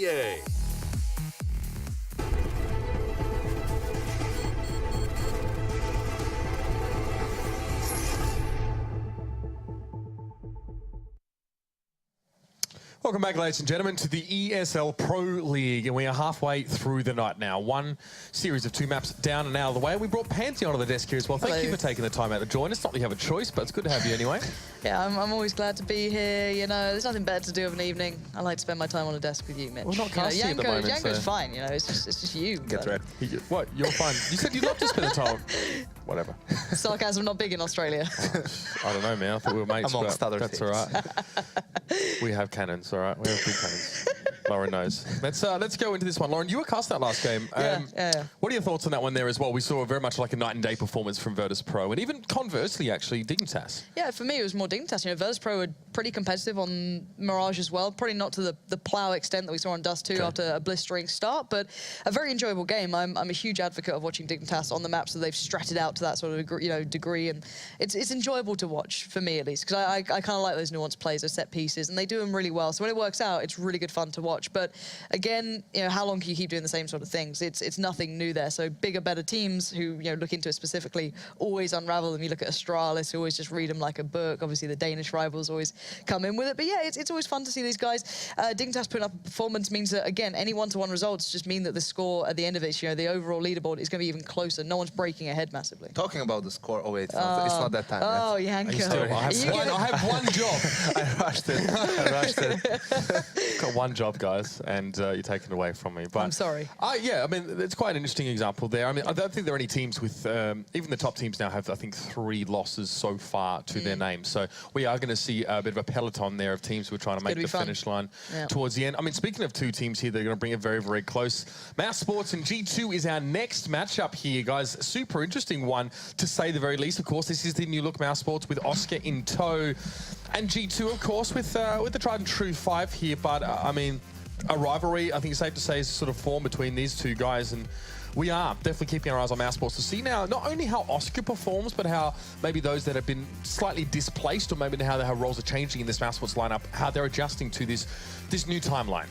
EA. Welcome back, ladies and gentlemen, to the ESL Pro League, and we are halfway through the night now. One series of 2 maps down and out of the way. We brought Pantheon onto the desk here as well. Thank you for taking the time out to join us. Not that you have a choice, but it's good to have you anyway. Yeah, I'm always glad to be here. You know, there's nothing better to do of an evening. I like to spend my time on a desk with you, Mitch. We're not casting at the moment. Yanko's fine, you know, it's just you. Get ready. What? You're fine. You said you'd love to spend the time. Whatever. Sarcasm not big in Australia. I don't know, man. I thought we were mates, amongst but other that's things. all right. We have cannons, all right? We have big cannons. Lauren knows. Let's go into this one. Lauren, you were cast that last game. Yeah. What are your thoughts on that one there as well? We saw very much like a night and day performance from Virtus.Pro, and even conversely, actually, Dignitas. Yeah, for me, it was more Dignitas. You know, Virtus.Pro were pretty competitive on Mirage as well. Probably not to the plow extent that we saw on Dust 2 after a blistering start, but a very enjoyable game. I'm a huge advocate of watching Dignitas on the maps that they've stretched out to that sort of degree, and it's enjoyable to watch, for me at least, because I kind of like those nuanced plays, those set pieces, and they do them really well. So when it works out, it's really good fun to watch. But again, you know, how long can you keep doing the same sort of things? It's nothing new there. So bigger, better teams who, you know, look into it specifically always unravel them. You look at Astralis, who always just read them like a book. Obviously, the Danish rivals always come in with it. But yeah, it's always fun to see these guys. Dignitas putting up a performance means that, again, any one-to-one results just mean that the score at the end of it, you know, the overall leaderboard is going to be even closer. No one's breaking ahead massively. Talking about the score, oh wait, it's not that time. Oh, Yanko. I have one job. I rushed it. Got one job, guys, and you're taking it away from me. But I'm sorry. Yeah, I mean, it's quite an interesting example there. I mean, I don't think there are any teams with, even the top teams now have, I think, 3 losses so far to their name. So we are going to see a bit of a peloton there of teams who are trying to make the finish line towards the end. I mean, speaking of 2 teams here, they're going to bring it very, very close. Mousesports and G2 is our next matchup here, guys. Super interesting one, to say the very least. Of course, this is the new look Mousesports with Oscar in tow. And G2, of course, with the tried and true 5 here. But, I mean, a rivalry, I think it's safe to say, is sort of formed between these 2 guys. And we are definitely keeping our eyes on Mousesports to see now not only how Oscar performs, but how maybe those that have been slightly displaced, or maybe how their roles are changing in this Mousesports lineup, how they're adjusting to this new timeline.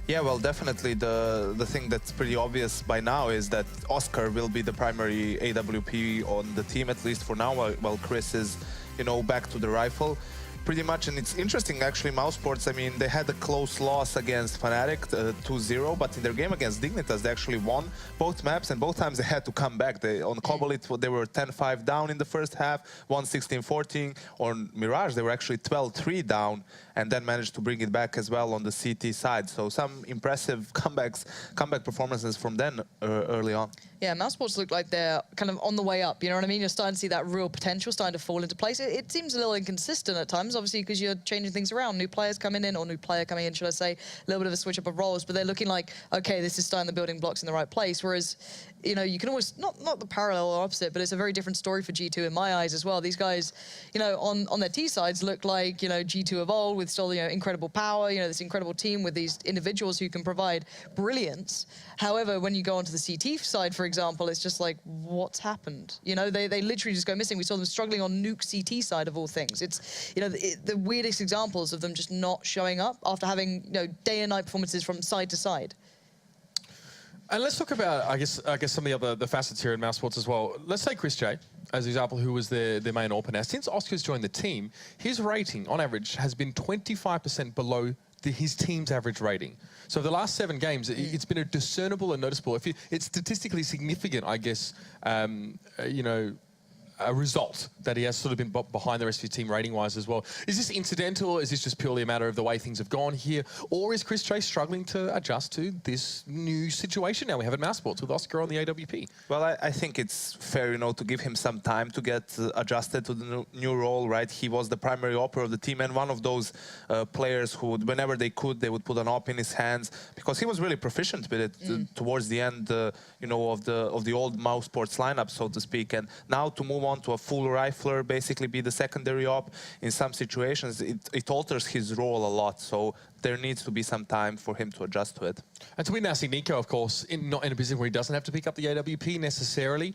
Yeah, well, definitely the thing that's pretty obvious by now is that Oscar will be the primary AWP on the team, at least for now, while Chris is, you know, back to the rifle. Pretty much, and it's interesting actually, Mousesports, I mean, they had a close loss against Fnatic, 2-0, but in their game against Dignitas, they actually won both maps, and both times they had to come back. On Kobolit, they were 10-5 down in the first half, won 16-14. On Mirage, they were actually 12-3 down, and then managed to bring it back as well on the CT side. So some impressive comeback performances from them early on. Yeah, Mousesports look like they're kind of on the way up, you know what I mean? You're starting to see that real potential starting to fall into place. It seems a little inconsistent at times, obviously, because you're changing things around. New players coming in, or new player coming in, should I say. A little bit of a switch up of roles, but they're looking like, okay, this is starting the building blocks in the right place. Whereas, you know, you can always, not the parallel or opposite, but it's a very different story for G2 in my eyes as well. These guys, you know, on their T sides look like, you know, G2 of old with still, you know, incredible power, you know, this incredible team with these individuals who can provide brilliance. However, when you go onto the CT side, for example, it's just like, what's happened? You know, they literally just go missing. We saw them struggling on Nuke CT side of all things. It's, you know, the weirdest examples of them just not showing up after having, you know, day and night performances from side to side. And let's talk about, I guess some of the facets here in Mousesports as well. Let's take Chris J as an example, who was their main AWP. Now, since Oscar's joined the team, his rating, on average, has been 25% below his team's average rating. So the last 7 games, it's been a discernible and noticeable. It's statistically significant, I guess, you know, a result that he has sort of been behind the rest of his team rating-wise as well. Is this incidental? Is this just purely a matter of the way things have gone here? Or is Chris Chase struggling to adjust to this new situation now we have at Mousesports with Oscar on the AWP? Well, I think it's fair, you know, to give him some time to get adjusted to the new role, right? He was the primary operator of the team, and one of those players who, whenever they could, they would put an op in his hands, because he was really proficient with it towards the end, you know, of the old Mousesports lineup, so to speak. And now to move on to a full rifler, basically be the secondary op in some situations, it alters his role a lot. So there needs to be some time for him to adjust to it. And so we now see Nico, of course, not in a position where he doesn't have to pick up the AWP necessarily.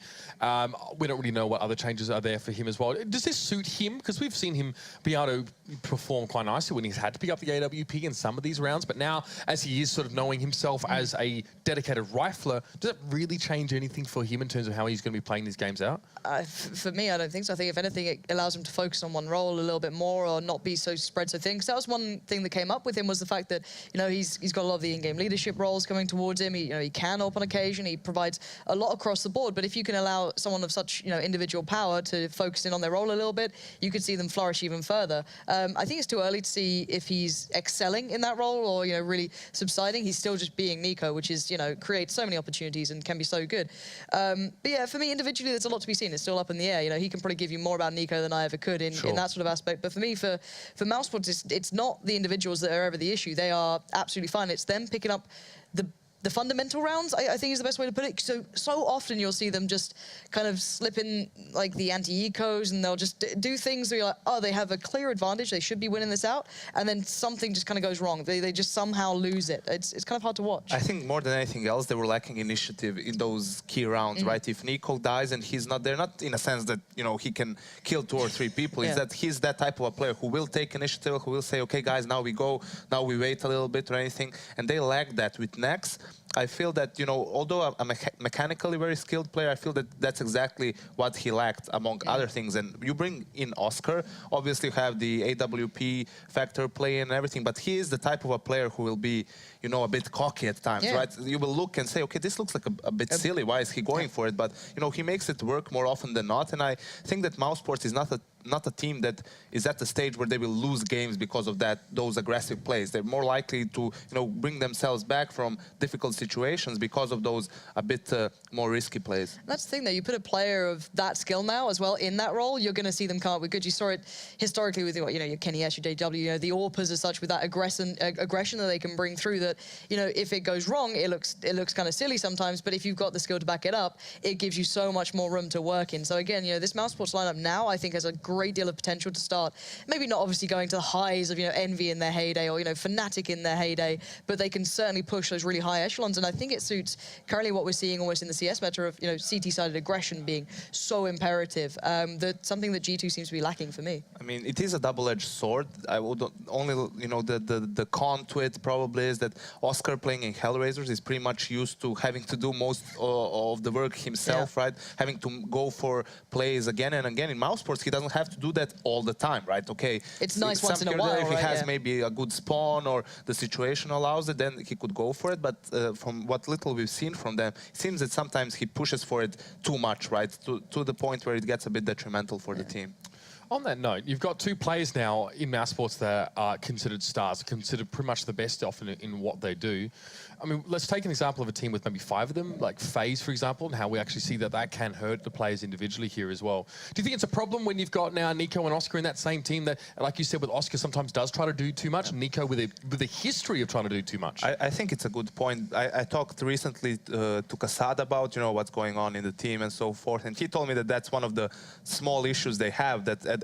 We don't really know what other changes are there for him as well. Does this suit him? Because we've seen him be able to perform quite nicely when he's had to pick up the AWP in some of these rounds. But now, as he is sort of knowing himself as a dedicated rifler, does it really change anything for him in terms of how he's going to be playing these games out? For me, I don't think so. I think, if anything, it allows him to focus on one role a little bit more or not be so spread so thin. Because that was one thing that came up with him, was the fact that, you know, he's got a lot of the in-game leadership roles coming towards him. He can help on occasion. He provides a lot across the board. But if you can allow someone of such, individual power to focus in on their role a little bit, you could see them flourish even further. I think it's too early to see if he's excelling in that role or, really subsiding. He's still just being Nico, which is, creates so many opportunities and can be so good. But yeah, for me individually, there's a lot to be seen. It's still up in the air. He can probably give you more about Nico than I ever could in that sort of aspect. But for me, for Mousesports, it's not the individuals that are ever the issue. They are absolutely fine. It's them picking up the fundamental rounds, I think is the best way to put it. So often you'll see them just kind of slip in like the anti-ecos, and they'll just do things where you're like, oh, they have a clear advantage, they should be winning this out, and then something just kind of goes wrong. They just somehow lose it. It's kind of hard to watch. I think more than anything else, they were lacking initiative in those key rounds, right? If Nico dies and he's not there, not in a sense that, he can kill 2 or 3 people, it's that he's that type of a player who will take initiative, who will say, okay, guys, now we go, now we wait a little bit or anything, and they lack that with Nex. I feel that, although I'm a mechanically very skilled player, I feel that that's exactly what he lacked, among other things. And you bring in Oscar, obviously you have the AWP factor play and everything, but he is the type of a player who will be, a bit cocky at times, right? You will look and say, okay, this looks like a bit silly. Why is he going for it? But, he makes it work more often than not. And I think that Mousesports is not a team that is at the stage where they will lose games because of those aggressive plays. They're more likely to, bring themselves back from difficult situations because of those a bit more risky plays. That's the thing, though. You put a player of that skill now as well in that role, you're going to see them come up with good. You saw it historically with, your Kenny Ash, your JW, the AWPers as such, with that aggression that they can bring through that, if it goes wrong, it looks kind of silly sometimes, but if you've got the skill to back it up, it gives you so much more room to work in. So again, this Mousesports lineup now, I think, has a great deal of potential to start. Maybe not obviously going to the highs of, Envy in their heyday or, Fnatic in their heyday, but they can certainly push those really high echelons. And I think it suits currently what we're seeing almost in the CS meta of, CT-sided aggression being so imperative. That's something that G2 seems to be lacking for me. I mean, it is a double-edged sword. I would only, the con to it probably is that Oscar playing in Hellraisers is pretty much used to having to do most of the work himself, right? Having to go for plays again and again. In Mousesports, he doesn't have to do that all the time, right? Okay, it's nice once in a while, if he has maybe a good spawn or the situation allows it, then he could go for it. But from what little we've seen from them, it seems that sometimes he pushes for it too much, right? To the point where it gets a bit detrimental for the team. On that note, you've got 2 players now in Mousesports that are considered stars, considered pretty much the best often in what they do. I mean, let's take an example of a team with maybe 5 of them, like FaZe, for example, and how we actually see that can hurt the players individually here as well. Do you think it's a problem when you've got now Nico and Oscar in that same team that, like you said, with Oscar sometimes does try to do too much, and Nico with a history of trying to do too much? I think it's a good point. I talked recently to Kassad about, what's going on in the team and so forth, and he told me that that's one of the small issues they have, that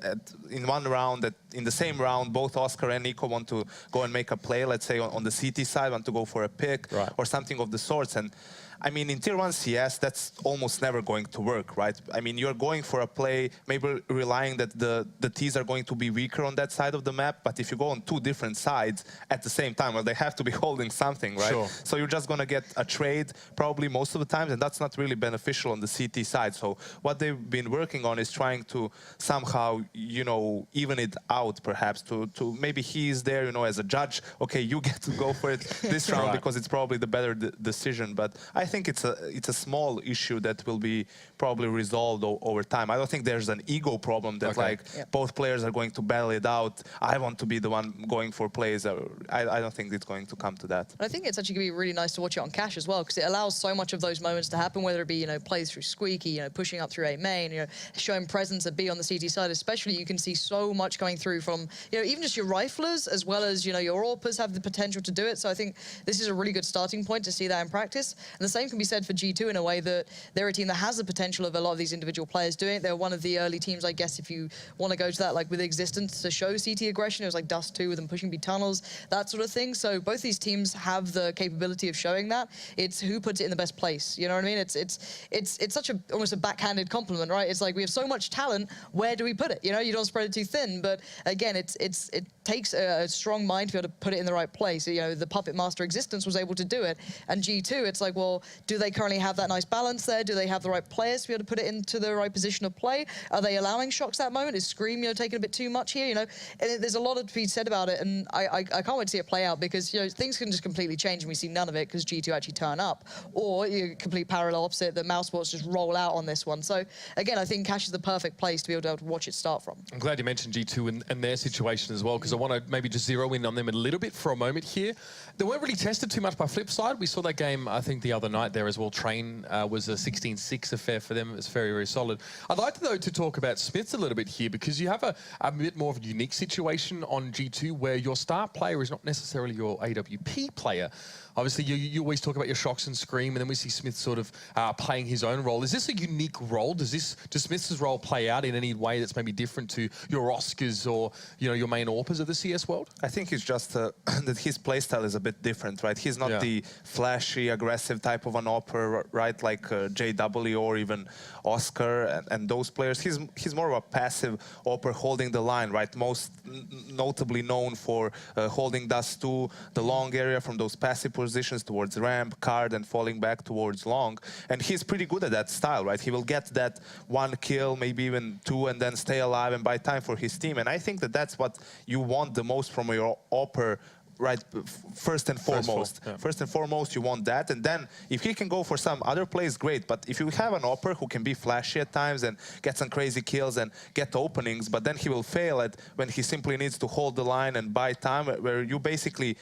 in one round, in the same round, both Oscar and Nico want to go and make a play, let's say on the CT side, want to go for a pick, or something of the sorts. And I mean, in Tier 1 CS, that's almost never going to work, right? I mean, you're going for a play, maybe relying that the Ts are going to be weaker on that side of the map, but if you go on 2 different sides at the same time, well, they have to be holding something, right? Sure. So you're just going to get a trade probably most of the times, and that's not really beneficial on the CT side. So what they've been working on is trying to somehow, even it out, perhaps, to maybe he's there, as a judge. Okay, you get to go for it this round because it's probably the better decision. But I think it's a small issue that will be probably resolved over time. I don't think there's an ego problem that both players are going to battle it out. I want to be the one going for plays. I don't think it's going to come to that. I think it's actually going to be really nice to watch it on Cash as well, because it allows so much of those moments to happen, whether it be plays through Squeaky, pushing up through A main, showing presence at B on the CT side. Especially, you can see so much going through from even just your riflers as well as your AWPers have the potential to do it. So I think this is a really good starting point to see that in practice. And the same same can be said for G2 in a way that they're a team that has the potential of a lot of these individual players doing it. They're one of the early teams, I guess, if you want to go to that, like with Existence to show CT aggression. It was like Dust 2 with them pushing B tunnels, that sort of thing. So both these teams have the capability of showing that. It's who puts it in the best place. You know what I mean? It's such a almost a backhanded compliment, right? It's like we have so much talent. Where do we put it? You know, you don't spread it too thin. But again, it takes a strong mind to be able to put it in the right place. You know, the Puppet Master Existence was able to do it, and G2, it's like, well, do they currently have that nice balance there? Do they have the right players to be able to put it into the right position of play? Are they allowing shocks that moment? Is Scream, you know, taking a bit too much here? You know, and there's a lot to be said about it, and I can't wait to see it play out, because, you know, things can just completely change and we see none of it because G2 actually turn up, or you complete parallel opposite, that Mousesports just roll out on this one. So again, I think Cash is the perfect place to be able to watch it start from. I'm glad you mentioned G2 and their situation as well, because I want to maybe just zero in on them a little bit for a moment here. They weren't really tested too much by Flipside. We saw that game, I think, the other night there as well. Train was a 16-6 affair for them. It was very, very solid. I'd like, though, to talk about Smiths a little bit here, because you have a bit more of a unique situation on G2 where your star player is not necessarily your AWP player. Obviously, you always talk about your shocks and Scream, and then we see Smith sort of playing his own role. Is this a unique role? Does Smith's role play out in any way that's maybe different to your Oscars or, you know, your main AWPers of the CS world? I think it's just that his playstyle is a bit different, right? He's not the flashy, aggressive type of an AWPer, right? Like JW or even Oscar and those players. He's more of a passive AWPer holding the line, right? Most notably known for holding Dust 2, the long area from those passive positions towards ramp, card, and falling back towards long. And he's pretty good at that style, right? He will get that one kill, maybe even two, and then stay alive and buy time for his team. And I think that that's what you want the most from your AWPer, right? First and foremost. First and foremost, you want that. And then if he can go for some other plays, great. But if you have an AWPer who can be flashy at times and get some crazy kills and get openings, but then he will fail at when he simply needs to hold the line and buy time, where you basically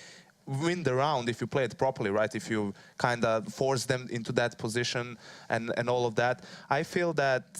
win the round if you play it properly, right? If you kind of force them into that position and all of that. I feel that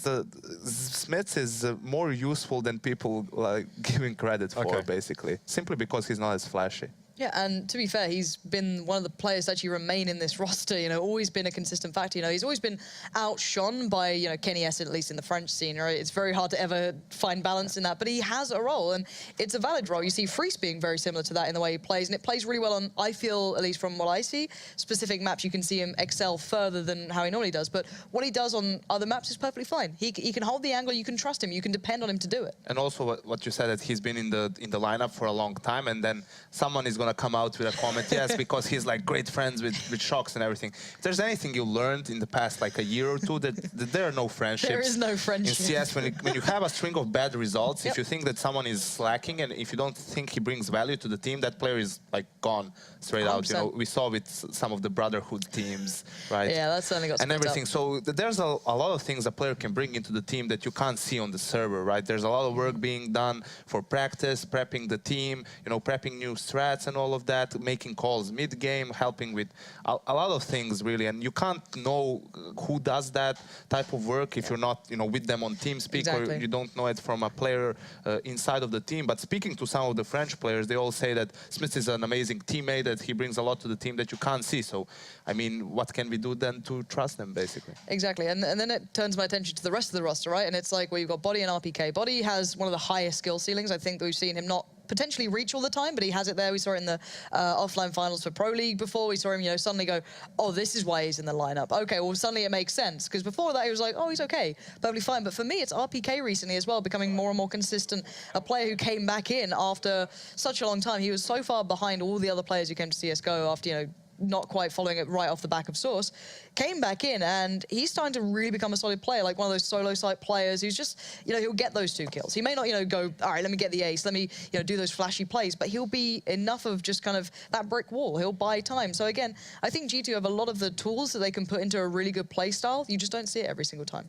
Smiths is more useful than people like giving credit for, basically, simply because he's not as flashy. Yeah, and to be fair, he's been one of the players to actually remain in this roster, you know, always been a consistent factor. You know, he's always been outshone by, you know, Kenny S, at least in the French scene, right? It's very hard to ever find balance in that, but he has a role, and it's a valid role. You see Freeze being very similar to that in the way he plays, and it plays really well on, I feel, at least from what I see, specific maps you can see him excel further than how he normally does, but what he does on other maps is perfectly fine. He can hold the angle, you can trust him, you can depend on him to do it. And also what you said, that he's been in the lineup for a long time, and then someone is going to come out with a comment, yes, because he's like great friends with Shocks and everything. If there's anything you learned in the past like a year or two, that there are no friendships. There is no friendship. In CS, when you have a string of bad results, if you think that someone is slacking and if you don't think he brings value to the team, that player is like gone straight 100%. Out. You know, we saw with some of the Brotherhood teams, right? Yeah, that's certainly got and everything. Up. So there's a lot of things a player can bring into the team that you can't see on the server, right? There's a lot of work being done for practice, prepping the team, you know, prepping new strats and all of that, making calls mid-game, helping with a lot of things, really. And you can't know who does that type of work if you're not, you know, with them on TeamSpeak, or you don't know it from a player inside of the team. But speaking to some of the French players, they all say that Smith is an amazing teammate, that he brings a lot to the team that you can't see. So, I mean, what can we do then to trust them, basically? Exactly. And then it turns my attention to the rest of the roster, right? And it's like, well, you've got Body and RPK. Body has one of the highest skill ceilings. I think that we've seen him not potentially reach all the time, but he has it there. We saw it in the offline finals for Pro League before. We saw him, you know, suddenly go, oh, this is why he's in the lineup. Okay, well, suddenly it makes sense. Because before that, he was like, oh, he's okay, perfectly fine. But for me, it's RPK recently as well, becoming more and more consistent. A player who came back in after such a long time. He was so far behind all the other players who came to CSGO after, you know, not quite following it right off the back of Source, came back in, and he's starting to really become a solid player, like one of those solo site players who's just, you know, he'll get those 2 kills. He may not, you know, go, all right, let me get the ace, let me, you know, do those flashy plays, but he'll be enough of just kind of that brick wall. He'll buy time. So again, I think G2 have a lot of the tools that they can put into a really good play style. You just don't see it every single time.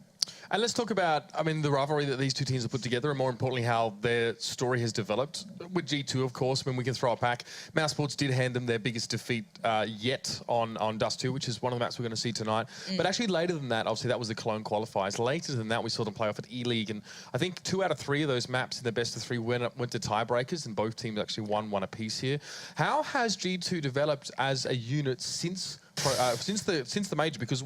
And let's talk about, I mean, the rivalry that these two teams have put together, and more importantly, how their story has developed. With G2, of course, when we can throw it back, Mousesports did hand them their biggest defeat yet on Dust 2, which is one of the maps we're going to see tonight. But actually later than that, obviously that was the Cologne qualifiers. Later than that, we saw them play off at E-League, and I think 2 out of 3 of those maps in the best of 3 went to tiebreakers, and both teams actually won one apiece here. How has G2 developed as a unit since since the major, because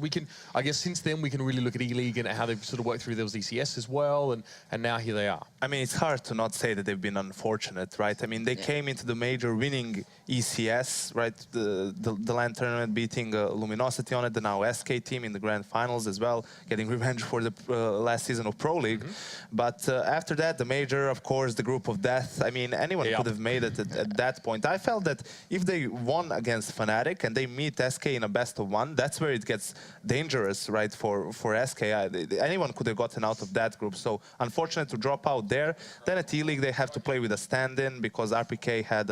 I guess since then we can really look at E-League and how they've sort of worked through those ECS as well, and now here they are. I mean, it's hard to not say that they've been unfortunate, right? I mean, they came into the major winning ECS, right? The LAN tournament, beating Luminosity on it, the now SK team in the grand finals as well, getting revenge for the last season of Pro League. But after that, the major, of course, the group of death. I mean, anyone could have made it at that point. I felt that if they won against Fnatic and they meet SK in a best of one, that's where it gets dangerous, right, for SK. Anyone could have gotten out of that group. So unfortunate to drop out there. Then at E-League, they have to play with a stand-in because RPK had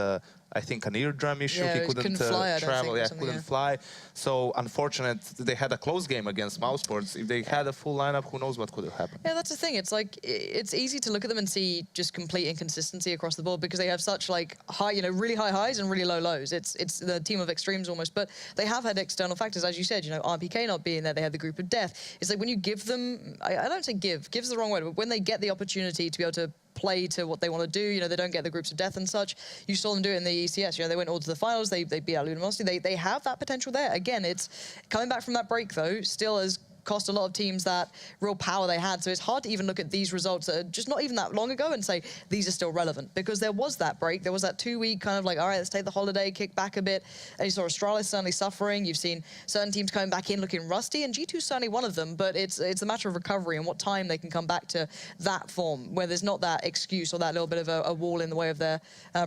I think an eardrum issue. Yeah, he couldn't fly, travel. Yeah, couldn't fly. So unfortunate. They had a close game against Mousesports. If they had a full lineup, who knows what could have happened. Yeah, that's the thing. It's like it's easy to look at them and see just complete inconsistency across the board because they have such like high, really high highs and really low lows. It's the team of extremes almost. But they have had external factors, as you said. RPK not being there, they had the group of death. It's like when you give them, I don't say give's the wrong word, but when they get the opportunity to be able to play to what they want to do, they don't get the groups of death and such. You saw them do it in the ECS. They went all to the finals. They beat out Luminosity. They have that potential there. Again, it's coming back from that break though. Still as cost a lot of teams that real power they had. So it's hard to even look at these results that are just not even that long ago and say these are still relevant because there was that break. There was that 2-week kind of like, all right, let's take the holiday, kick back a bit. And you saw Astralis certainly suffering. You've seen certain teams coming back in looking rusty, and G2's certainly one of them. But it's a matter of recovery and what time they can come back to that form where there's not that excuse or that little bit of a wall in the way of their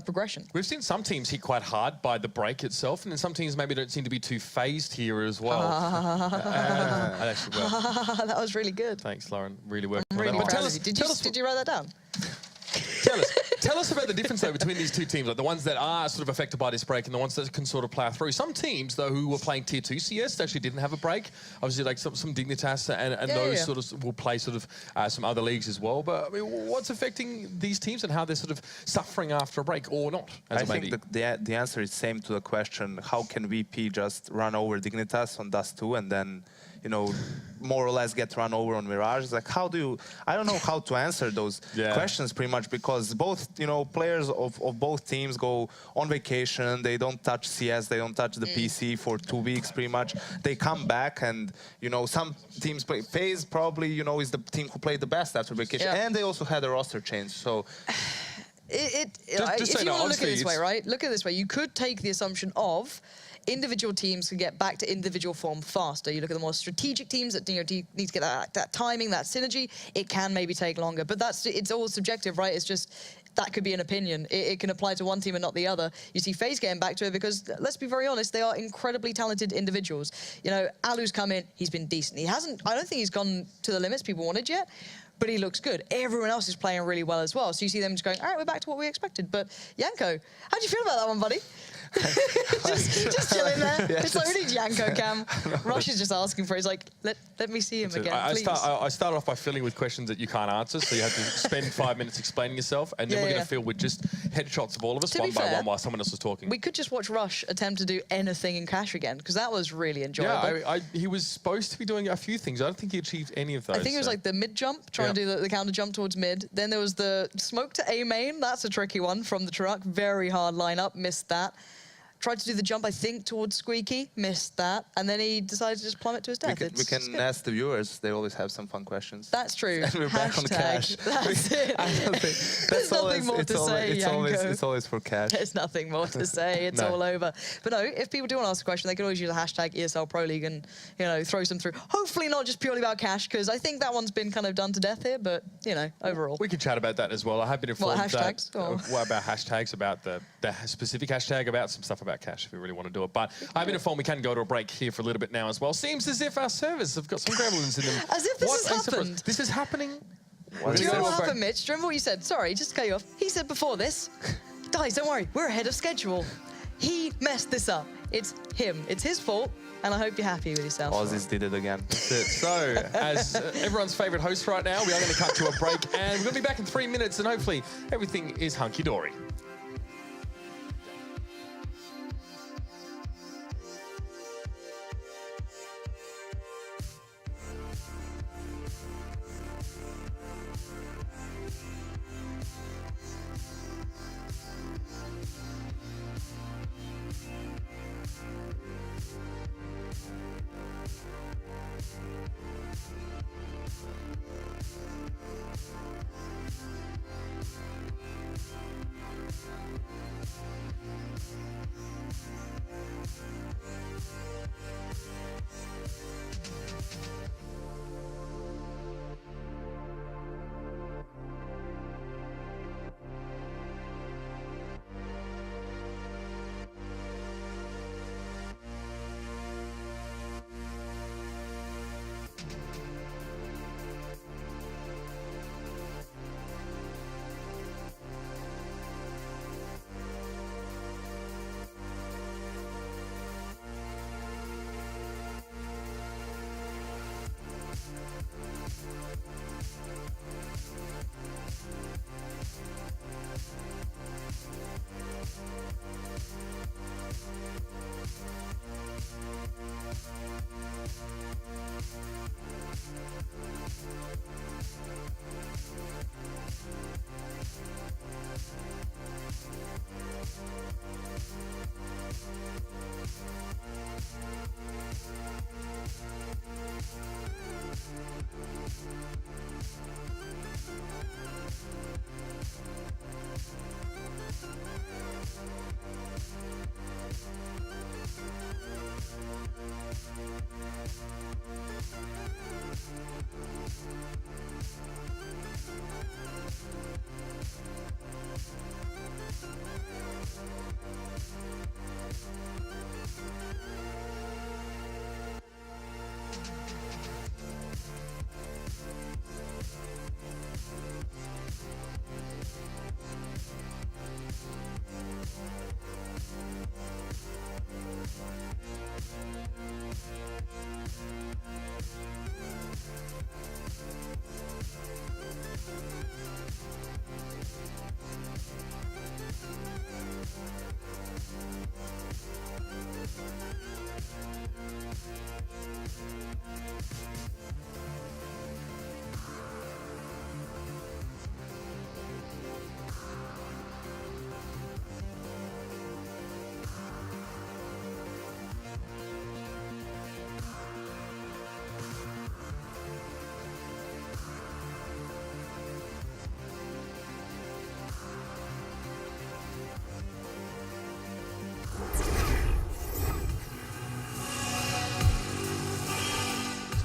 progression. We've seen some teams hit quite hard by the break itself, and then some teams maybe don't seem to be too phased here as well. That was really good. Thanks, Lauren. Really worked. Really proud of you. Did you write that down? Tell us about the difference though between these two teams, like the ones that are sort of affected by this break and the ones that can sort of plow through. Some teams though who were playing tier 2 CS actually didn't have a break. Obviously, like some Dignitas and those sort of will play sort of some other leagues as well. But I mean, what's affecting these teams and how they're sort of suffering after a break or not? I think the answer is same to the question: how can VP just run over Dignitas on Dust 2 and then more or less get run over on Mirage? Like, how do you? I don't know how to answer those questions pretty much because both, players of both teams go on vacation. They don't touch CS. They don't touch the PC for 2 weeks pretty much. They come back and, some teams play. FaZe probably, is the team who played the best after vacation. And they also had a roster change, so... If you want to look at it this way, right? Look at it this way. You could take the assumption of individual teams can get back to individual form faster. You look at the more strategic teams that need to get that timing, that synergy. It can maybe take longer, but it's all subjective, right? It's just that could be an opinion. It can apply to one team and not the other. You see FaZe getting back to it because, let's be very honest, they are incredibly talented individuals. Alu's come in, he's been decent. I don't think he's gone to the limits people wanted yet, but he looks good. Everyone else is playing really well as well. So you see them just going, all right, we're back to what we expected. But Yanko, how do you feel about that one, buddy? just chilling there. It's like, we need Yanko Cam. Rush is just asking for it. He's like, let me see him again, please. I start off by filling with questions that you can't answer, so you have to spend 5 minutes explaining yourself, and then we're going to fill with just headshots of all of us, one by one, while someone else is talking. We could just watch Rush attempt to do anything in Cash again, because that was really enjoyable. Yeah, he was supposed to be doing a few things. I don't think he achieved any of those. I think it was like the mid jump, trying to do the counter jump towards mid. Then there was the smoke to A main. That's a tricky one from the truck. Very hard lineup. Missed that. Tried to do the jump, I think, towards Squeaky, missed that, and then he decided to just plummet to his death. We can ask the viewers; they always have some fun questions. That's true. And we're back on Cash. That's it. There's nothing more to say, Yanko. It's always for Cash. There's nothing more to say. It's all over. But no, if people do want to ask a question, they can always use the hashtag ESL Pro League and throw some through. Hopefully not just purely about Cash, because I think that one's been kind of done to death here. But overall, we can chat about that as well. I have been informed hashtags? What about hashtags? About the specific hashtag, about some stuff about Cash if we really want to do it. But I've been informed we can go to a break here for a little bit now as well. Seems as if our servers have got some gremlins in them. As if this has happened. This is happening. Do you know what happened, Mitch? Do you remember what you said? Sorry, just to cut you off. He said before this, guys, don't worry, we're ahead of schedule. He messed this up. It's him. It's his fault. And I hope you're happy with yourself. Aussies did it again. That's it. So, as everyone's favourite host right now, we are going to cut to a break. And we're going to be back in 3 minutes. And hopefully everything is hunky-dory.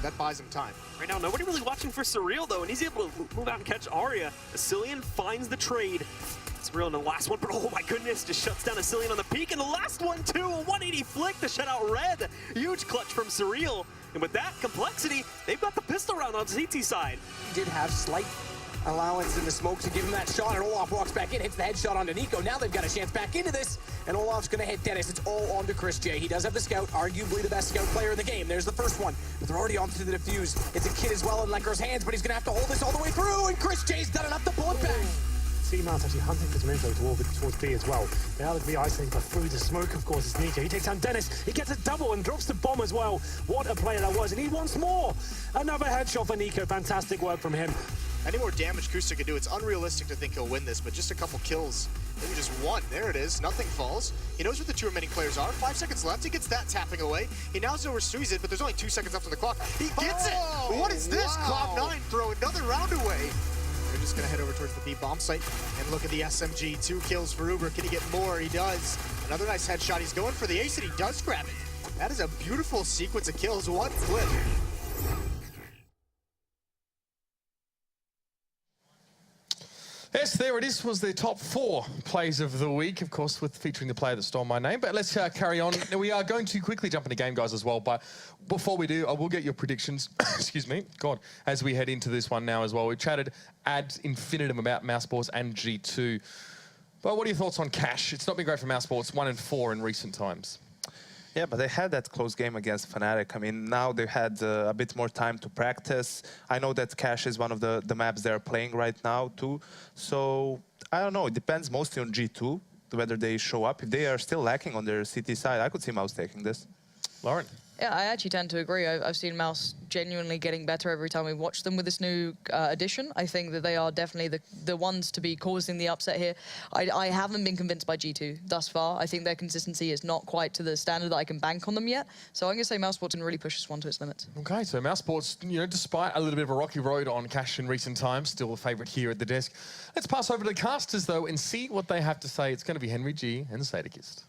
That buys him time. Right now, nobody really watching for Surreal, though, and he's able to move out and catch Arya. Asilian finds the trade. Surreal in the last one, but oh my goodness, just shuts down Asilian on the peak, and the last one, too, a 180 flick to shut out Red. Huge clutch from Surreal. And with that complexity, they've got the pistol round on CT side. He did have slight allowance in the smoke to give him that shot, and Olaf walks back in, hits the headshot onto Nico. Now they've got a chance back into this, and Olaf's gonna hit Dennis. It's all on to Chris J. He does have the scout, arguably the best scout player in the game. There's the first one, but they're already onto the defuse. It's a kid as well in Lekker's hands, but he's gonna have to hold this all the way through, and Chris J's done enough to pull it back. Mouse actually hunting for some info towards B as well. They are going to be isolating, but through the smoke, of course, is Nico. He takes down Dennis. He gets a double and drops the bomb as well. What a player that was, and he wants more. Another headshot for Nico. Fantastic work from him. Any more damage Kuster can do, it's unrealistic to think he'll win this, but just a couple kills, maybe just one. There it is, nothing falls. He knows what the two remaining players are. 5 seconds left, he gets that tapping away. He now oversees it, but there's only 2 seconds left on the clock. He gets it! What is this? Wow. Cloud9 throw another round away. They're just gonna head over towards the B bomb site and look at the SMG. 2 kills for Uber. Can he get more? He does. Another nice headshot. He's going for the ace, and he does grab it. That is a beautiful sequence of kills. One clip. Yes, there it is, was the top 4 plays of the week, of course, with featuring the player that stole my name. But let's carry on. We are going to quickly jump into game, guys, as well. But before we do, I will get your predictions, excuse me, God, as we head into this one now as well. We chatted ad infinitum about Mousesports and G2. But what are your thoughts on Cash? It's not been great for Mousesports, 1-4 in recent times. Yeah, but they had that close game against Fnatic. I mean, now they've had a bit more time to practice. I know that Cash is one of the maps they're playing right now, too. So, I don't know. It depends mostly on G2, whether they show up. If they are still lacking on their CT side, I could see Mouse taking this. Lauren? Yeah, I actually tend to agree. I've seen Mouse genuinely getting better every time we watch them with this new addition. I think that they are definitely the ones to be causing the upset here. I haven't been convinced by G2 thus far. I think their consistency is not quite to the standard that I can bank on them yet. So I'm going to say Mousesports can really push this one to its limits. Okay, so Mousesports, you know, despite a little bit of a rocky road on Cash in recent times, still a favourite here at the desk. Let's pass over to the casters, though, and see what they have to say. It's going to be Henry G and Sadakist.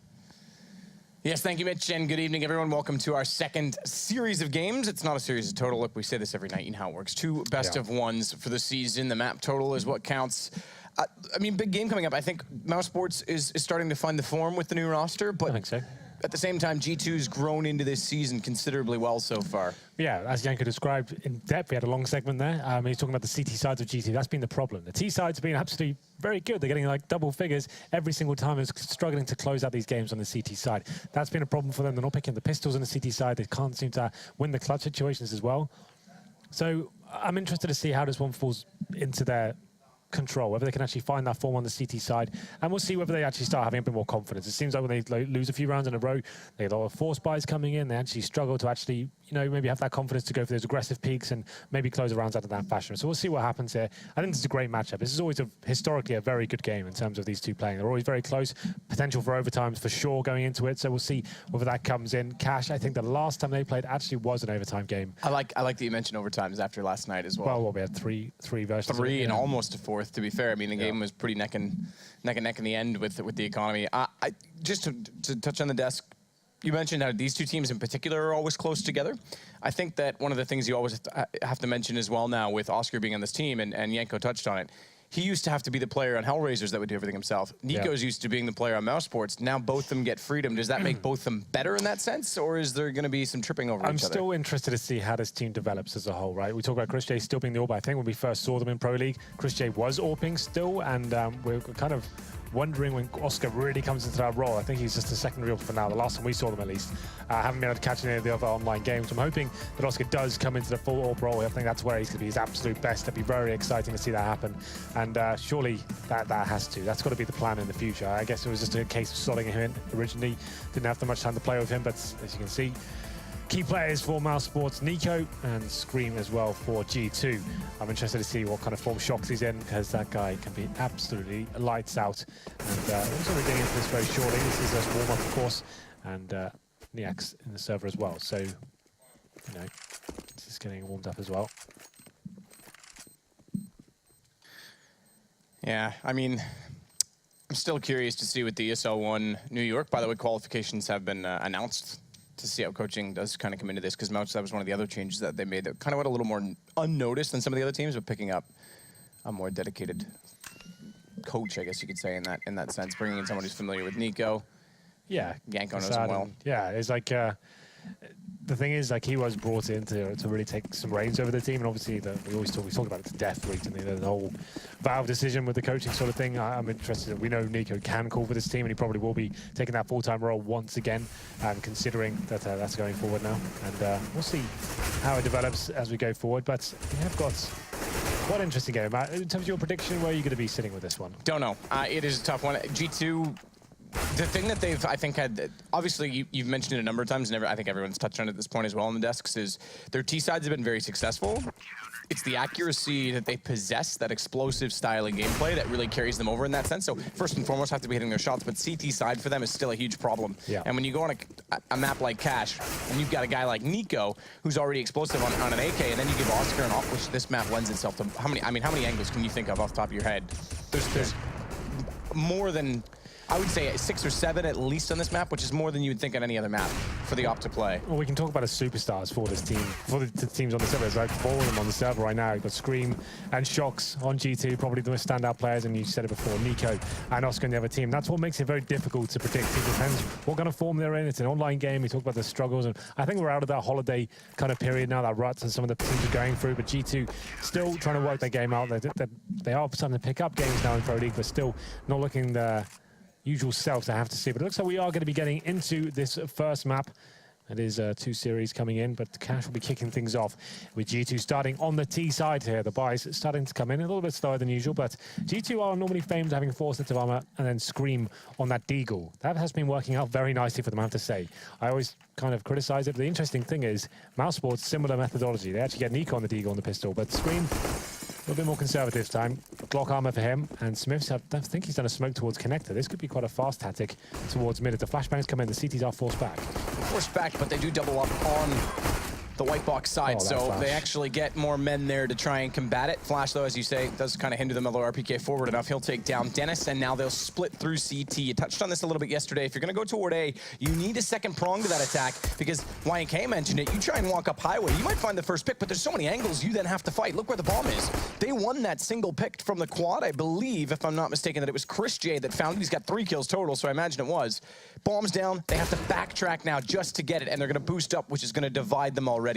Yes, thank you, Mitch, and good evening, everyone. Welcome to our second series of games. It's not a series of total. Look, we say this every night. You know how it works. 2 best of ones for the season. The map total is what counts. I mean, big game coming up. I think Mousesports is starting to find the form with the new roster, but I think so. At the same time, G2's grown into this season considerably well so far. Yeah, as Janko described in depth, we had a long segment there. He's talking about the CT sides of G2. That's been the problem. The T sides have been absolutely very good. They're getting like double figures every single time and struggling to close out these games on the CT side. That's been a problem for them. They're not picking the pistols on the CT side. They can't seem to win the clutch situations as well. So I'm interested to see how this one falls into their control, whether they can actually find that form on the CT side, and we'll see whether they actually start having a bit more confidence. It seems like when they lose a few rounds in a row, they have a lot of force buys coming in, they actually struggle to actually, you know, maybe have that confidence to go for those aggressive peaks and maybe close the rounds out of that fashion. So we'll see what happens here. I think this is a great matchup. This is always historically a very good game in terms of these two playing. They're always very close, potential for overtimes for sure going into it, so we'll see whether that comes in. Cash, I think the last time they played actually was an overtime game. I like that you mentioned overtimes after last night as well. Well, what we had three versions. 3 and almost a 4th, to be fair. I mean, the game was pretty neck and neck in the end with the economy. Just to touch on the desk, you mentioned how these two teams in particular are always close together. I think that one of the things you always have to mention as well now with Oscar being on this team, and Janko touched on it, he used to have to be the player on Hellraisers that would do everything himself. Nico's used to being the player on Mousesports. Now both of them get freedom. Does that make both of them better in that sense, or is there going to be some tripping over each other? I'm still interested to see how this team develops as a whole, right? We talk about Chris J still being the AWP. I think when we first saw them in Pro League, Chris J was AWPing still, and we're kind of wondering when Oscar really comes into that role. I think he's just a secondary for now, the last time we saw them at least. I haven't been able to catch any of the other online games. I'm hoping that Oscar does come into the full AWP role. I think that's where he's going to be his absolute best. It'd be very exciting to see that happen. And surely that has to. That's got to be the plan in the future. I guess it was just a case of slotting him in originally. Didn't have that much time to play with him, but as you can see, key players for Mousesports, Nico, and Scream as well for G2. I'm interested to see what kind of form Shocks he's in, because that guy can be absolutely lights out. And we're going to be getting into this very shortly. This is just warm-up, of course, and Niak's in the server as well. So, you know, this is getting warmed up as well. Yeah, I mean, I'm still curious to see with the ESL 1 New York. By the way, qualifications have been announced to see how coaching does kind of come into this, because Mouse, that was one of the other changes that they made that kind of went a little more unnoticed than some of the other teams, but picking up a more dedicated coach, I guess you could say, in that sense, bringing in someone who's familiar with Nico. Yeah, Yanko knows him well. Yeah, it's like the thing is, like, he was brought in to really take some reins over the team, and obviously we talk about it to death recently, the whole Valve decision with the coaching sort of thing. I'm interested. We know Nico can call for this team, and he probably will be taking that full-time role once again, considering that that's going forward now. And we'll see how it develops as we go forward. But we have got quite an interesting game. In terms of your prediction, where are you going to be sitting with this one? Don't know. It is a tough one. G2. The thing that they've, I think, had, obviously you've mentioned it a number of times, and I think everyone's touched on it at this point as well on the desks, is their T-sides have been very successful. It's the accuracy that they possess, that explosive style of gameplay that really carries them over in that sense. So first and foremost, have to be hitting their shots, but CT side for them is still a huge problem. Yeah. And when you go on a map like Cash, and you've got a guy like Nico, who's already explosive on an AK, and then you give Oscar an off, which this map lends itself to, how many angles can you think of off the top of your head? There's more than, I would say 6 or 7 at least on this map, which is more than you would think on any other map for the op to play. Well, we can talk about the superstars for this team, for the teams on the server. There's like 4 of them on the server right now. You've got Scream and Shox on G2, probably the most standout players, and you said it before, Nico and Oscar in the other team. That's what makes it very difficult to predict. It depends what kind of form they're in. It's an online game. We talk about the struggles, and I think we're out of that holiday kind of period now, that rut, and some of the teams are going through, but G2 still trying to work their game out. They are starting to pick up games now in Pro League, but still not looking the usual selves, I have to say. But it looks like we are going to be getting into this first map. It is 2 series coming in, but Cash will be kicking things off with G2 starting on the T side here. The buys starting to come in a little bit slower than usual, but G2 are normally famed having 4 sets of armor and then Scream on that Deagle. That has been working out very nicely for them, I have to say. I always kind of criticize it, but the interesting thing is Mousesports, similar methodology. They actually get Nico on the Deagle on the pistol, but Scream, a little bit more conservative this time. Glock armor for him, and Smith's, I think he's done a smoke towards connector. This could be quite a fast tactic towards mid. If the flashbangs come in, the CTs are forced back. Forced back, but they do double up on the white box side, so they actually get more men there to try and combat it. Flash, though, as you say, does kind of hinder them, although RPK forward enough. He'll take down Dennis, and now they'll split through CT. You touched on this a little bit yesterday. If you're going to go toward A, you need a second prong to that attack, because YNK mentioned it. You try and walk up highway, you might find the first pick, but there's so many angles you then have to fight. Look where the bomb is. They won that single pick from the quad, I believe, if I'm not mistaken, that it was Chris J that found it. He's got 3 kills total, so I imagine it was. Bombs down, they have to backtrack now just to get it, and they're going to boost up, which is going to divide them already.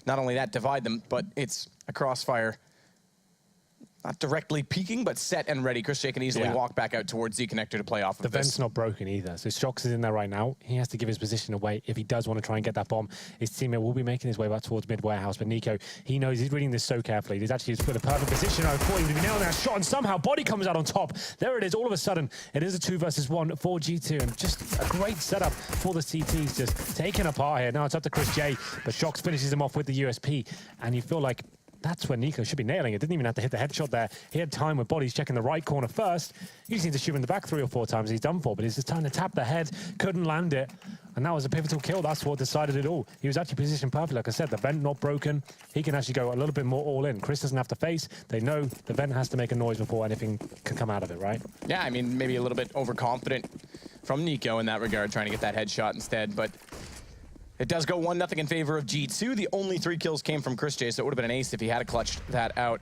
Not only that, divide them, but it's a crossfire. Not directly peeking, but set and ready. Chris J can easily walk back out towards Z connector to play off of this. The vent's not broken either, so Shox is in there right now. He has to give his position away if he does want to try and get that bomb. His teammate will be making his way back towards mid-warehouse, but Nico, he knows he's reading this so carefully. He's actually put a perfect position. I thought he would be nailing that shot, and somehow Body comes out on top. There it is, all of a sudden. It is a 2 versus 1 for G2, and just a great setup for the CTs, just taken apart here. Now it's up to Chris J, but Shox finishes him off with the USP, and you feel like that's when Nico should be nailing it. Didn't even have to hit the headshot there. He had time with Bodies checking the right corner first. You just need to shoot in the back 3 or 4 times. He's done for, but he's just trying to tap the head, couldn't land it. And that was a pivotal kill. That's what decided it all. He was actually positioned perfectly. Like I said, the vent not broken. He can actually go a little bit more all in. Chris doesn't have to face. They know the vent has to make a noise before anything can come out of it, right? Yeah, I mean, maybe a little bit overconfident from Nico in that regard, trying to get that headshot instead, but it does go 1-0 in favor of G2. The only 3 kills came from Chris J, so it would have been an ace if he had clutched that out.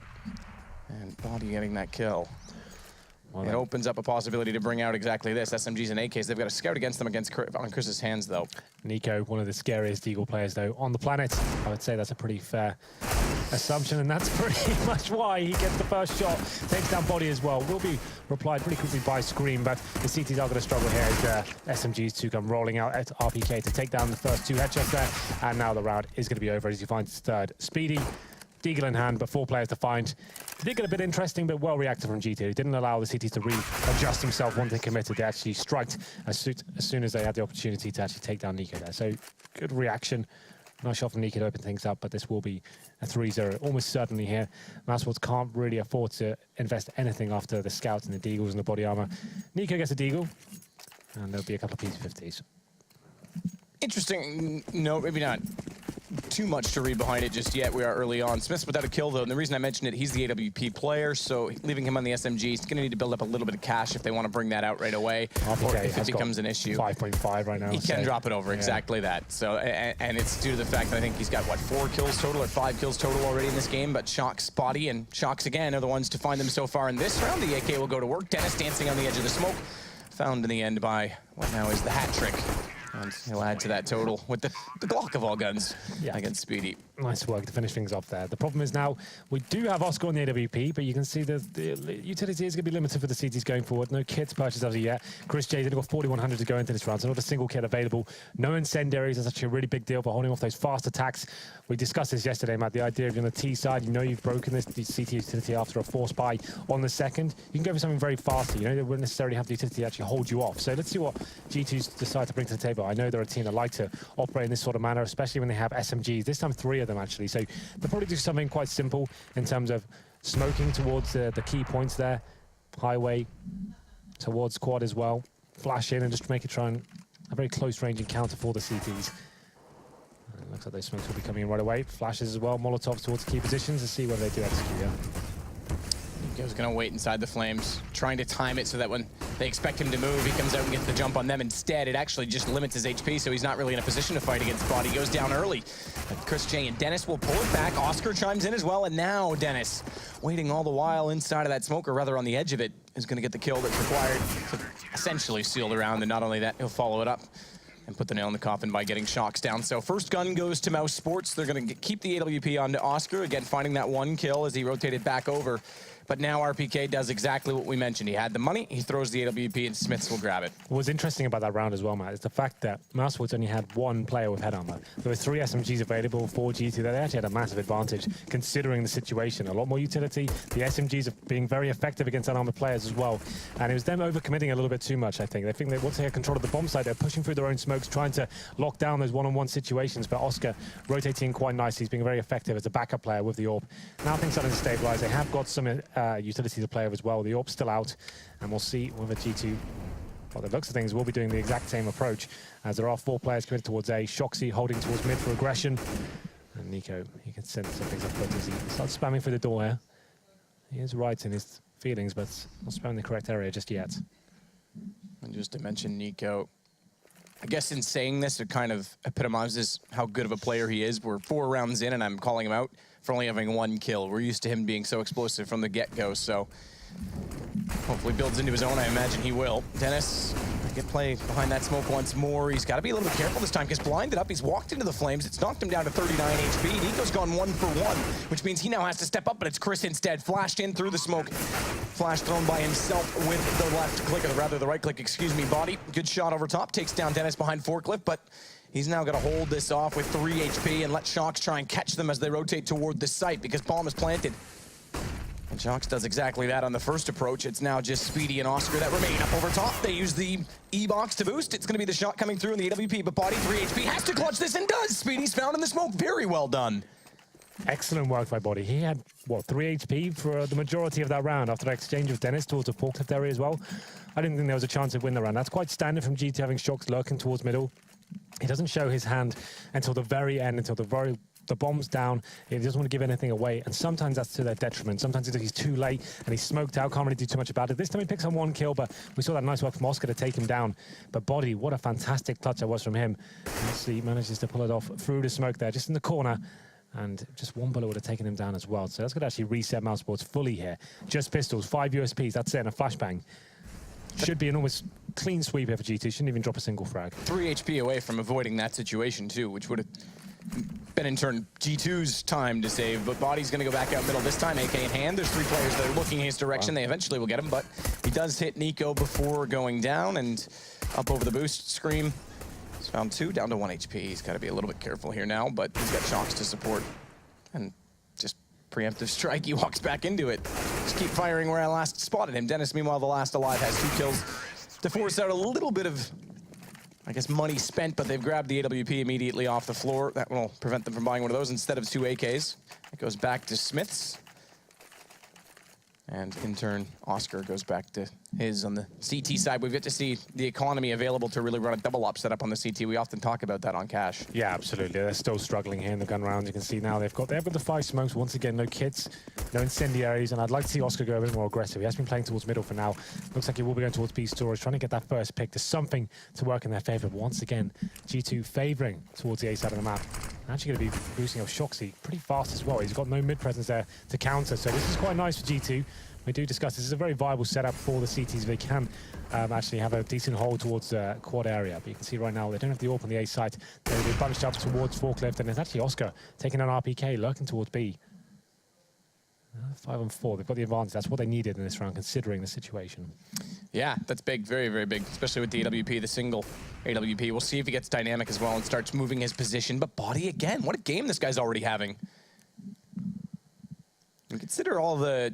And Body getting that kill. Well, it opens up a possibility to bring out exactly this. SMGs and AKs, they've got a scout against them on Chris's hands, though. Nico, one of the scariest Deagle players, though, on the planet. I would say that's a pretty fair assumption, and that's pretty much why he gets the first shot. Takes down Body as well. Will be replied pretty quickly by Scream, but the CTs are going to struggle here as SMGs to come rolling out at RPK to take down the first 2 headshots there, and now the round is going to be over as he finds third. Speedy, Deagle in hand, but 4 players to find. It did get a bit interesting, but well reacted from G2. He didn't allow the CTs to readjust himself once they committed. They actually striked as soon as they had the opportunity to actually take down Nico there. So good reaction. Nice shot from Nico to open things up, but this will be a 3-0 almost certainly here. Mousesports can't really afford to invest anything after the scouts and the Deagles and the body armor. Nico gets a Deagle, and there'll be a couple of P50s. Interesting, no, maybe not too much to read behind it just yet. We are early on. Smith's without a kill, though, and the reason I mentioned it, he's the AWP player, so leaving him on the SMG, he's going to need to build up a little bit of cash if they want to bring that out right away, or if it becomes an issue. 5.5 right now. He can drop it over, exactly that. So, and it's due to the fact that I think he's got, what, 4 kills total or 5 kills total already in this game, but Shox, Body, and Shox again are the ones to find them so far in this round. The AK will go to work. Dennis dancing on the edge of the smoke, found in the end by what now is the hat trick. And he'll add to that total with the Glock of all guns against Speedy. Nice work to finish things off there. The problem is now we do have Oscar on the AWP, but you can see the utility is going to be limited for the CTs going forward. No kits purchased as of yet. Chris J's only got 4,100 to go into this round, so not a single kit available. No incendiaries. That's actually a really big deal for holding off those fast attacks. We discussed this yesterday, Matt. The idea of on the T side, you know you've broken this CT utility after a force buy on the second. You can go for something very fast. You know they wouldn't necessarily have the utility to actually hold you off. So let's see what G2s decide to bring to the table. I know they're a team that like to operate in this sort of manner, especially when they have SMGs. This time 3 of them actually. So they'll probably do something quite simple in terms of smoking towards the key points there. Highway towards quad as well. Flash in and just make it try and a very close range encounter for the CTs. And looks like those smokes will be coming in right away. Flashes as well. Molotovs towards key positions to see whether they do execute. Yeah. Nico's going to wait inside the flames, trying to time it so that when they expect him to move, he comes out and gets the jump on them. Instead, it actually just limits his HP, so he's not really in a position to fight against Body. He goes down early. But Chris J and Dennis will pull it back. Oscar chimes in as well, and now Dennis, waiting all the while inside of that smoke, or rather on the edge of it, is going to get the kill that's required to essentially seal the round. And not only that, he'll follow it up and put the nail in the coffin by getting Shox down. So first gun goes to Mousesports. They're going to keep the AWP onto Oscar, again finding that 1 kill as he rotated back over. But now RPK does exactly what we mentioned. He had the money, he throws the AWP, and Smiths will grab it. What's interesting about that round as well, Matt, is the fact that Mousesports only had 1 player with head armor. There were 3 SMGs available, 4 G2. They actually had a massive advantage considering the situation. A lot more utility. The SMGs are being very effective against unarmored players as well. And it was them overcommitting a little bit too much, I think. They think they want to take control of the bomb site. They're pushing through their own smokes, trying to lock down those one-on-one situations. But Oscar rotating quite nicely. He's being very effective as a backup player with the AWP. Now things starting to stabilize. They have got some utility to play as well. The AWP's still out, and we'll see whether G2, well, the looks of things, will be doing the exact same approach, as there are 4 players committed towards A. Shoxy holding towards mid for aggression, and Nico, he can sense some things afoot as he starts spamming through the door here. He is right in his feelings, but not spamming the correct area just yet. And just to mention Nico, I guess in saying this, it kind of epitomizes how good of a player he is. We're 4 rounds in, and I'm calling him out for only having 1 kill. We're used to him being so explosive from the get-go, so hopefully builds into his own. I imagine he will. Dennis, get play behind that smoke once more. He's got to be a little bit careful this time. Gets blinded up. He's walked into the flames. It's knocked him down to 39 HP. Nico's gone 1 for 1, which means he now has to step up, but it's Chris instead. Flashed in through the smoke. Flash thrown by himself with the left click, or rather the right click, excuse me, Body. Good shot over top. Takes down Dennis behind forklift, but he's now got to hold this off with 3 HP and let Shox try and catch them as they rotate toward the site because bomb is planted. And Shox does exactly that on the first approach. It's now just Speedy and Oscar that remain up over top. They use the E-box to boost. It's going to be the shot coming through in the AWP, but Body 3 HP has to clutch this and does. Speedy's found in the smoke. Very well done. Excellent work by Body. He had, what, 3 HP for the majority of that round after that exchange with Dennis towards the forklift area as well. I didn't think there was a chance to win the round. That's quite standard from G2 having Shox lurking towards middle. He doesn't show his hand until the very end, until the bomb's down. He doesn't want to give anything away, and sometimes that's to their detriment. Sometimes he's too late and he's smoked out, can't really do too much about it. This time he picks on 1 kill, but we saw that nice work from Oscar to take him down. But Body, what a fantastic clutch that was from him. He manages to pull it off through the smoke there, just in the corner. And just 1 bullet would have taken him down as well. So that's going to actually reset Mousesports fully here. Just pistols, 5 USPs, that's it, and a flashbang. Should be an almost clean sweep here for G2. Shouldn't even drop a single frag. 3 HP away from avoiding that situation too, which would have been in turn G2's time to save. But Body's going to go back out middle this time, AK in hand. There's 3 players that are looking his direction. Wow. They eventually will get him, but he does hit Nico before going down and up over the boost screen. He's found 2, down to 1 HP. He's got to be a little bit careful here now, but he's got Shox to support. And just preemptive strike, he walks back into it. Just keep firing where I last spotted him. Dennis, meanwhile, the last alive, has 2 kills to force out a little bit of, I guess, money spent, but they've grabbed the AWP immediately off the floor. That will prevent them from buying one of those instead of 2 AKs. It goes back to Smiths. And in turn, Oscar goes back to his on the CT side. We've got to see the economy available to really run a double up setup on the CT. We often talk about that on Cash. Yeah, absolutely. They're still struggling here in the gun round. You can see now they've got the 5 smokes. Once again, no kits, no incendiaries, and I'd like to see Oscar go a bit more aggressive. He has been playing towards middle for now. Looks like he will be going towards B storage, trying to get that first pick. There's something to work in their favor. But once again, G2 favoring towards the A side of the map. Actually going to be boosting up Shoxy pretty fast as well. He's got no mid presence there to counter, so this is quite nice for G2. We do discuss this is a very viable setup for the CTs. They can actually have a decent hold towards quad area. But you can see right now they don't have the AWP on the A site. They're bunched up towards Forklift, and there's actually Oscar taking an RPK, lurking towards B. 5 on 4. They've got the advantage. That's what they needed in this round, considering the situation. Yeah, that's big. Very, very big, especially with the AWP, the single AWP. We'll see if he gets dynamic as well and starts moving his position. But body again. What a game this guy's already having. And consider all the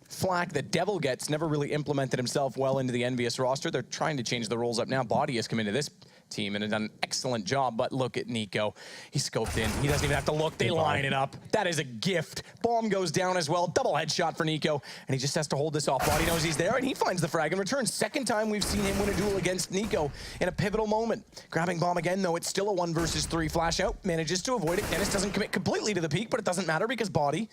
flack that Devil gets, never really implemented himself well into the Envious roster. They're trying to change the roles up now. Body has come into this team and has done an excellent job, but look at Nico. He's scoped in. He doesn't even have to look. They line it up. That is a gift. Bomb goes down as well. Double headshot for Nico, and he just has to hold this off. Body knows he's there, and he finds the frag and returns. Second time we've seen him win a duel against Nico in a pivotal moment. Grabbing Bomb again, though. It's still a 1 versus 3 flash out. Manages to avoid it. Dennis doesn't commit completely to the peak, but it doesn't matter because Body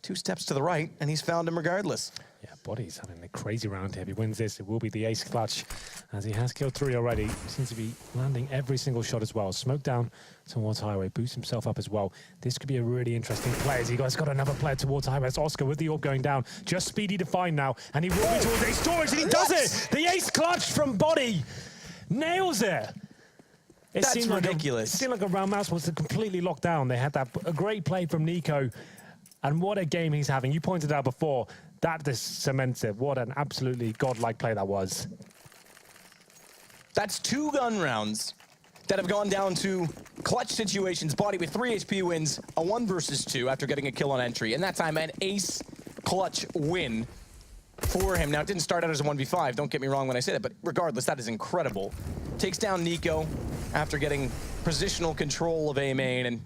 2 steps to the right, and he's found him regardless. Yeah, Body's having a crazy round here. If he wins this, it will be the ace clutch, as he has killed 3 already. He seems to be landing every single shot as well. Smoke down towards Highway, boosts himself up as well. This could be a really interesting play, as he got another player towards Highway. It's Oscar with the AWP going down. Just Speedy to find now, and he will be towards ace storage, and he does it! The ace clutch from Body! Nails it! That's ridiculous. It seemed like a round mouse was completely locked down. They had a great play from Nico. And what a game he's having. You pointed out before, that just cements it. What an absolutely godlike play that was. That's 2 gun rounds that have gone down to clutch situations. Body with 3 HP wins, a 1 versus 2 after getting a kill on entry. And that time, an ace clutch win for him. Now, it didn't start out as a 1v5, don't get me wrong when I say that, but regardless, that is incredible. Takes down Nico after getting positional control of A main, and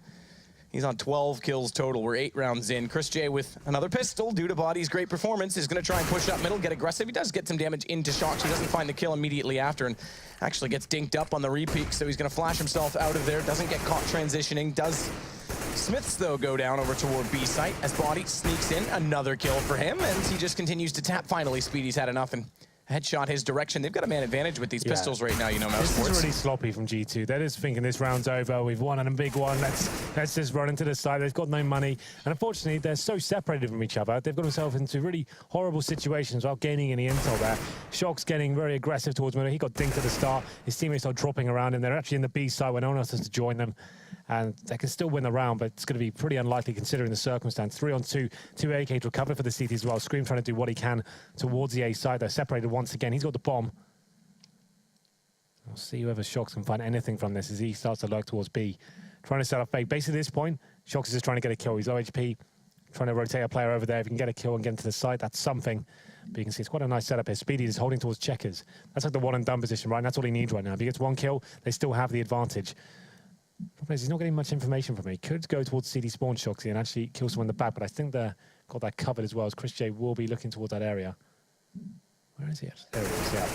he's on 12 kills total. We're 8 rounds in. Chris J with another pistol due to Body's great performance is going to try and push up middle, get aggressive. He does get some damage into Shox. He doesn't find the kill immediately after and actually gets dinked up on the repeat, so he's going to flash himself out of there. Doesn't get caught transitioning. Does Smiths, though, go down over toward B site as Body sneaks in. Another kill for him, and he just continues to tap. Finally, Speedy's had enough and headshot his direction. They've got a man advantage with these pistols right now, you know, Mousesports. This is really sloppy from G2. They're just thinking this round's over. We've won on a big one. Let's just run into the side. They've got no money. And unfortunately, they're so separated from each other. They've got themselves into really horrible situations while gaining any intel there. Shock's getting very aggressive towards middle. He got dinked at the start. His teammates are dropping around him. They're actually in the B side where no one else has to join them. And they can still win the round, but it's going to be pretty unlikely considering the circumstance. 3 on 2, 2 AK to recover for the CT as well. Scream trying to do what he can towards the A side. They're separated once again. He's got the bomb. We'll see whoever Shox can find anything from this as he starts to lurk towards B. Trying to set up fake. Basically at this point, Shox is just trying to get a kill. He's low HP, trying to rotate a player over there. If he can get a kill and get into the site, that's something. But you can see it's quite a nice setup here. Speedy is holding towards checkers. That's like the one and done position, right? And that's all he needs right now. If he gets 1 kill, they still have the advantage. Problem is, he's not getting much information from me. He could go towards CD spawn Shoxy and actually kill someone in the back, but I think they've got that covered as well, as Chris J will be looking towards that area. Where is he at? There he is, yeah.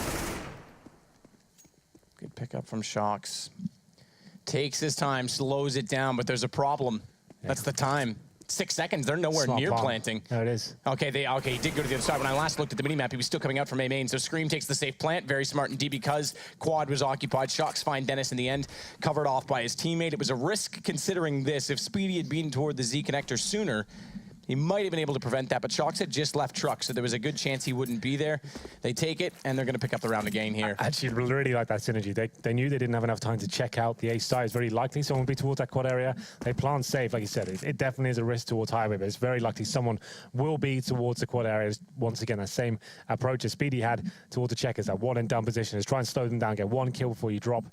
Good pickup from Shox. Takes his time, slows it down, but there's a problem. Yeah. That's the time. 6 seconds, they're nowhere near planting. There it is. Okay, he did go to the other side. When I last looked at the minimap, he was still coming out from A main, so Scream takes the safe plant. Very smart indeed because quad was occupied. Shox find Dennis in the end, covered off by his teammate. It was a risk considering this. If Speedy had been toward the Z connector sooner, he might have been able to prevent that, but Shox had just left truck, so there was a good chance he wouldn't be there. They take it, and they're going to pick up the round again here. I actually really like that synergy. They knew they didn't have enough time to check out the A side. It's very likely someone will be towards that quad area. They plant safe, like you said. It definitely is a risk towards Highway, but it's very likely someone will be towards the quad area. Once again, that same approach as Speedy had towards the checkers, that one and done position is try and slow them down, get 1 kill before you drop,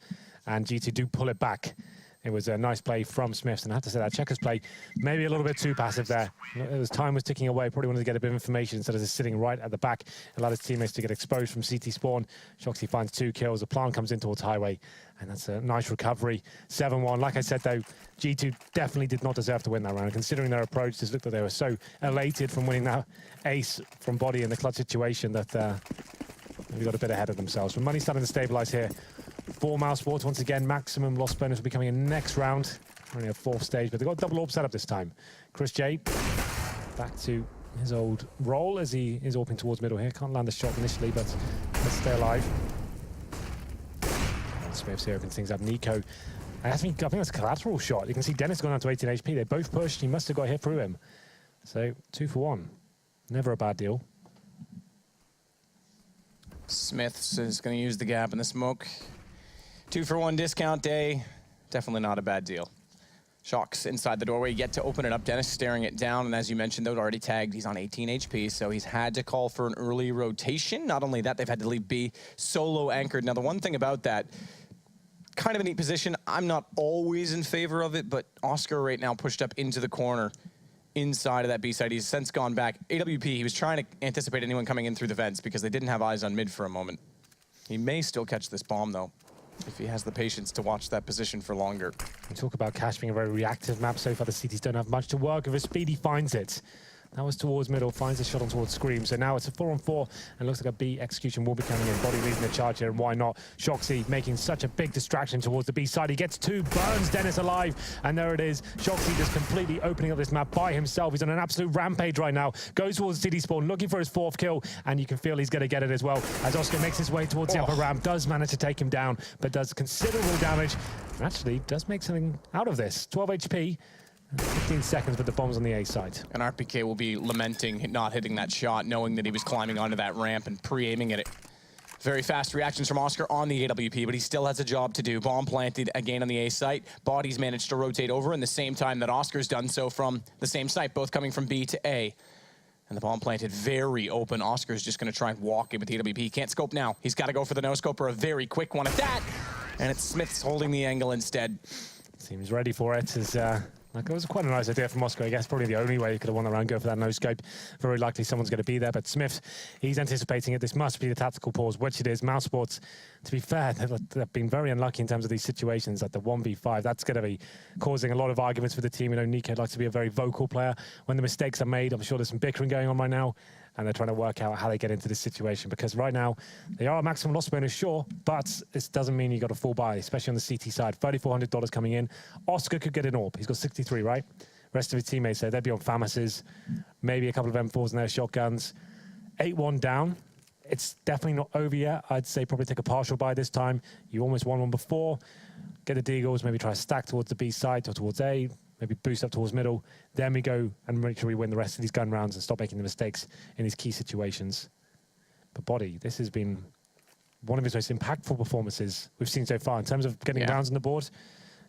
and G2 do pull it back. It was a nice play from Smith, and I have to say that Checkers play maybe a little bit too passive there. As time was ticking away, probably wanted to get a bit of information instead of just sitting right at the back. Allowed his teammates to get exposed from CT spawn. Shoxy finds 2 kills. The plant comes in towards Highway, and that's a nice recovery. 7-1. Like I said, though, G2 definitely did not deserve to win that round. Considering their approach, just looked like they were so elated from winning that ace from Body in the clutch situation that they got a bit ahead of themselves. But money starting to stabilize here. For Mousesports, once again, maximum loss bonus will be coming in next round. Only a 4th stage, but they've got double orb setup this time. Chris J back to his old role as he is orping towards middle here. Can't land the shot initially, but let's stay alive. Smith's here opens things up. Nico, I think that's a collateral shot. You can see Dennis going down to 18 HP. They both pushed. He must have got hit through him. So 2 for 1. Never a bad deal. Smith is going to use the gap in the smoke. 2 for 1 discount day. Definitely not a bad deal. Shox inside the doorway, yet to open it up. Dennis staring it down, and as you mentioned, though, already tagged. He's on 18 HP, so he's had to call for an early rotation. Not only that, they've had to leave B solo anchored. Now, the one thing about that, kind of a neat position. I'm not always in favor of it, but Oscar right now pushed up into the corner inside of that B side. He's since gone back. AWP, he was trying to anticipate anyone coming in through the vents because they didn't have eyes on mid for a moment. He may still catch this bomb, though, if he has the patience to watch that position for longer. We talk about Cash being a very reactive map. So far, the CTs don't have much to work with. Speedy finds it. That was towards middle, finds a shot on towards Scream. So now it's a 4-on-4, and looks like a B execution will be coming in. Body leading the charge here, and why not? Shoxy making such a big distraction towards the B side. He gets 2, burns Dennis alive, and there it is. Shoxy just completely opening up this map by himself. He's on an absolute rampage right now. Goes towards City Spawn, looking for his 4th kill, and you can feel he's going to get it as well. As Oscar makes his way towards the upper ramp, does manage to take him down, but does considerable damage. And actually, does make something out of this. 12 HP. 15 seconds, but the bomb's on the A side. And RPK will be lamenting not hitting that shot, knowing that he was climbing onto that ramp and pre-aiming at it. Very fast reactions from Oscar on the AWP, but he still has a job to do. Bomb planted again on the A site. Bodies managed to rotate over in the same time that Oscar's done so from the same site, both coming from B to A. And the bomb planted very open. Oscar's just going to try and walk in with the AWP. He can't scope now. He's got to go for the no-scope or a very quick one at that. And it's Smith's holding the angle instead. Seems ready for it. Like, it was quite a nice idea from Oscar. I guess probably the only way he could have won the round, go for that no-scope. Very likely someone's going to be there, but Smith, he's anticipating it. This must be the tactical pause, which it is. Mousesports, to be fair, they've been very unlucky in terms of these situations at the 1v5. That's going to be causing a lot of arguments for the team. You know, Nico likes to be a very vocal player. When the mistakes are made, I'm sure there's some bickering going on right now, and they're trying to work out how they get into this situation, because right now they are a maximum loss bonus, sure, but this doesn't mean you got a full buy, especially on the CT side. $3,400 coming in. Oscar could get an AWP. He's got 63, right? Rest of his teammates there, they'd be on FAMASes, maybe a couple of M4s and their shotguns. 8-1 down. It's definitely not over yet. I'd say probably take a partial buy this time. You almost won one before. Get the Deagles, maybe try to stack towards the B side or towards A. Maybe boost up towards middle. Then we go and make sure we win the rest of these gun rounds and stop making the mistakes in these key situations. But Body, this has been one of his most impactful performances we've seen so far in terms of getting rounds on the board.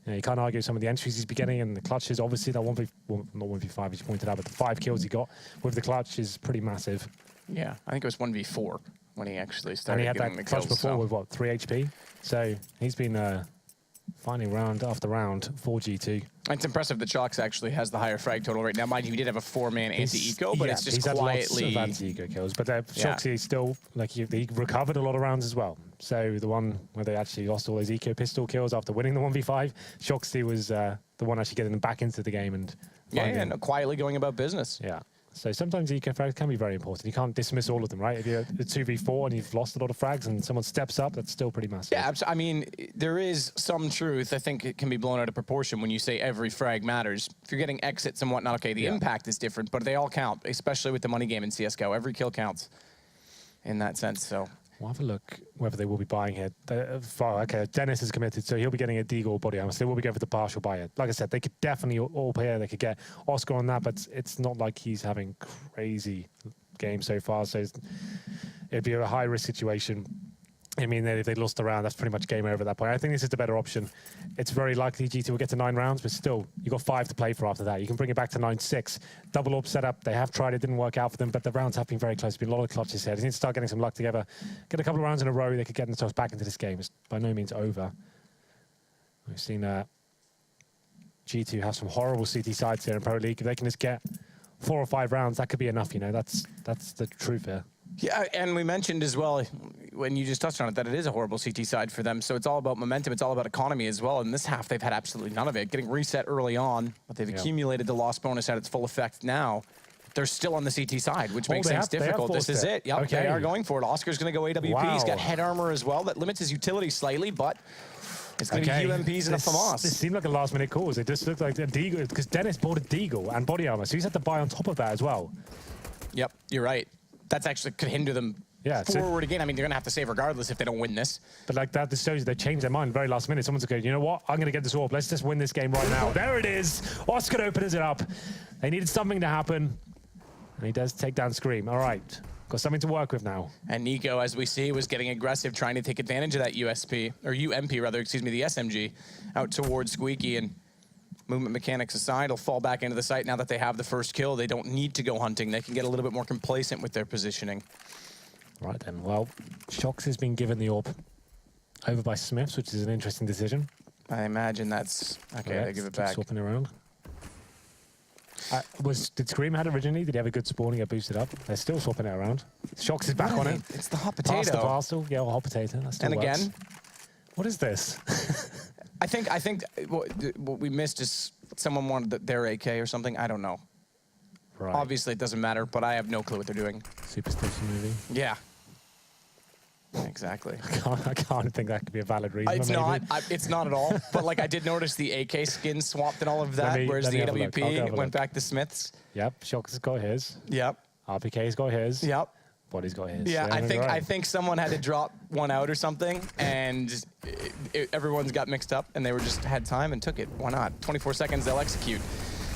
You know, you can't argue some of the entries he's been getting and the clutches. Obviously, that not 1v5 as you pointed out, but the 5 kills he got with the clutch is pretty massive. Yeah, I think it was 1v4 when he actually started. And he had getting that the clutch kills, before so. with what, 3 HP? So he's been finding round after round for G2. It's impressive that Shox actually has the higher frag total right now. Mind you, he did have a 4-man anti-eco, but it's just he's quietly... had lots of anti-eco kills, but Shoxy still, like, he recovered a lot of rounds as well. So the one where they actually lost all those eco pistol kills after winning the 1v5, Shoxy was the one actually getting them back into the game and no, quietly going about business. Yeah. So sometimes eco frags can be very important. You can't dismiss all of them, right? If you're a 2v4 and you've lost a lot of frags and someone steps up, that's still pretty massive. Yeah, I mean, there is some truth. I think it can be blown out of proportion when you say every frag matters. If you're getting exits and whatnot, okay, the impact is different, but they all count, especially with the money game in CSGO. Every kill counts in that sense, so... We'll have a look whether they will be buying here. Okay, Dennis is committed, so he'll be getting a Deagle Body armor. So they will be going for the partial buy here. Like I said, they could definitely all pay. They could get Oscar on that, but it's not like he's having crazy games so far. So it'd be a high-risk situation. I mean, if they lost the round, that's pretty much game over at that point. I think this is the better option. It's very likely G2 will get to 9 rounds, but still, you've got 5 to play for after that. You can bring it back to 9-6. Double AWP setup, they have tried it, didn't work out for them, but the rounds have been very close. There's been a lot of clutches here. They need to start getting some luck together. Get a couple of rounds in a row, they could get themselves back into this game. It's by no means over. We've seen G2 have some horrible CT sides here in Pro League. If they can just get 4 or 5 rounds, that could be enough, you know. That's the truth here. Yeah, and we mentioned as well, when you just touched on it, that it is a horrible CT side for them. So it's all about momentum. It's all about economy as well. In this half, they've had absolutely none of it. Getting reset early on, but they've accumulated the loss bonus at its full effect now. They're still on the CT side, which makes things difficult. This is it. Yep, they are going for it. Oscar's going to go AWP. Wow. He's got head armor as well. That limits his utility slightly, but it's going to be UMPs and a FAMAS. This seemed like a last-minute cause. It just looked like a Deagle, because Dennis bought a Deagle and body armor, so he's had to buy on top of that as well. Yep, you're right. That's actually could hinder them forward again. I mean, they're going to have to save regardless if they don't win this. But like that, this shows you they changed their mind very last minute. Someone's going, you know what? I'm going to get this orb. Let's just win this game right now. There it is. Oscar opens it up. They needed something to happen. And he does take down Scream. All right. Got something to work with now. And Nico, as we see, was getting aggressive, trying to take advantage of that USP, or UMP rather, excuse me, the SMG, out towards Squeaky. And movement mechanics aside, he'll fall back into the site now that they have the first kill. They don't need to go hunting. They can get a little bit more complacent with their positioning. Right then, well, Shox has been given the orb over by Smiths, which is an interesting decision. I imagine that's... Okay, they give it back. Swapping around. Did Scream had originally? Did he have a good spawn and get boosted up? They're still swapping it around. Shox is back on it. It's the hot potato. Pass the parcel. Yeah, hot potato. That still works. Again. What is this? I think what we missed is someone wanted their AK or something. I don't know. Right. Obviously, it doesn't matter, but I have no clue what they're doing. Superstition movie. Yeah. Exactly. I can't think that could be a valid reason. It's not. It's not at all. But like I did notice the AK skin swapped and all of that, whereas the AWP went back to Smiths. Yep. Shox has got his. Yep. RPK's got his. Yep. Body's got his. Yeah, I think someone had to drop one out or something, and everyone's got mixed up, and they just had time and took it. Why not? 24 seconds, they'll execute.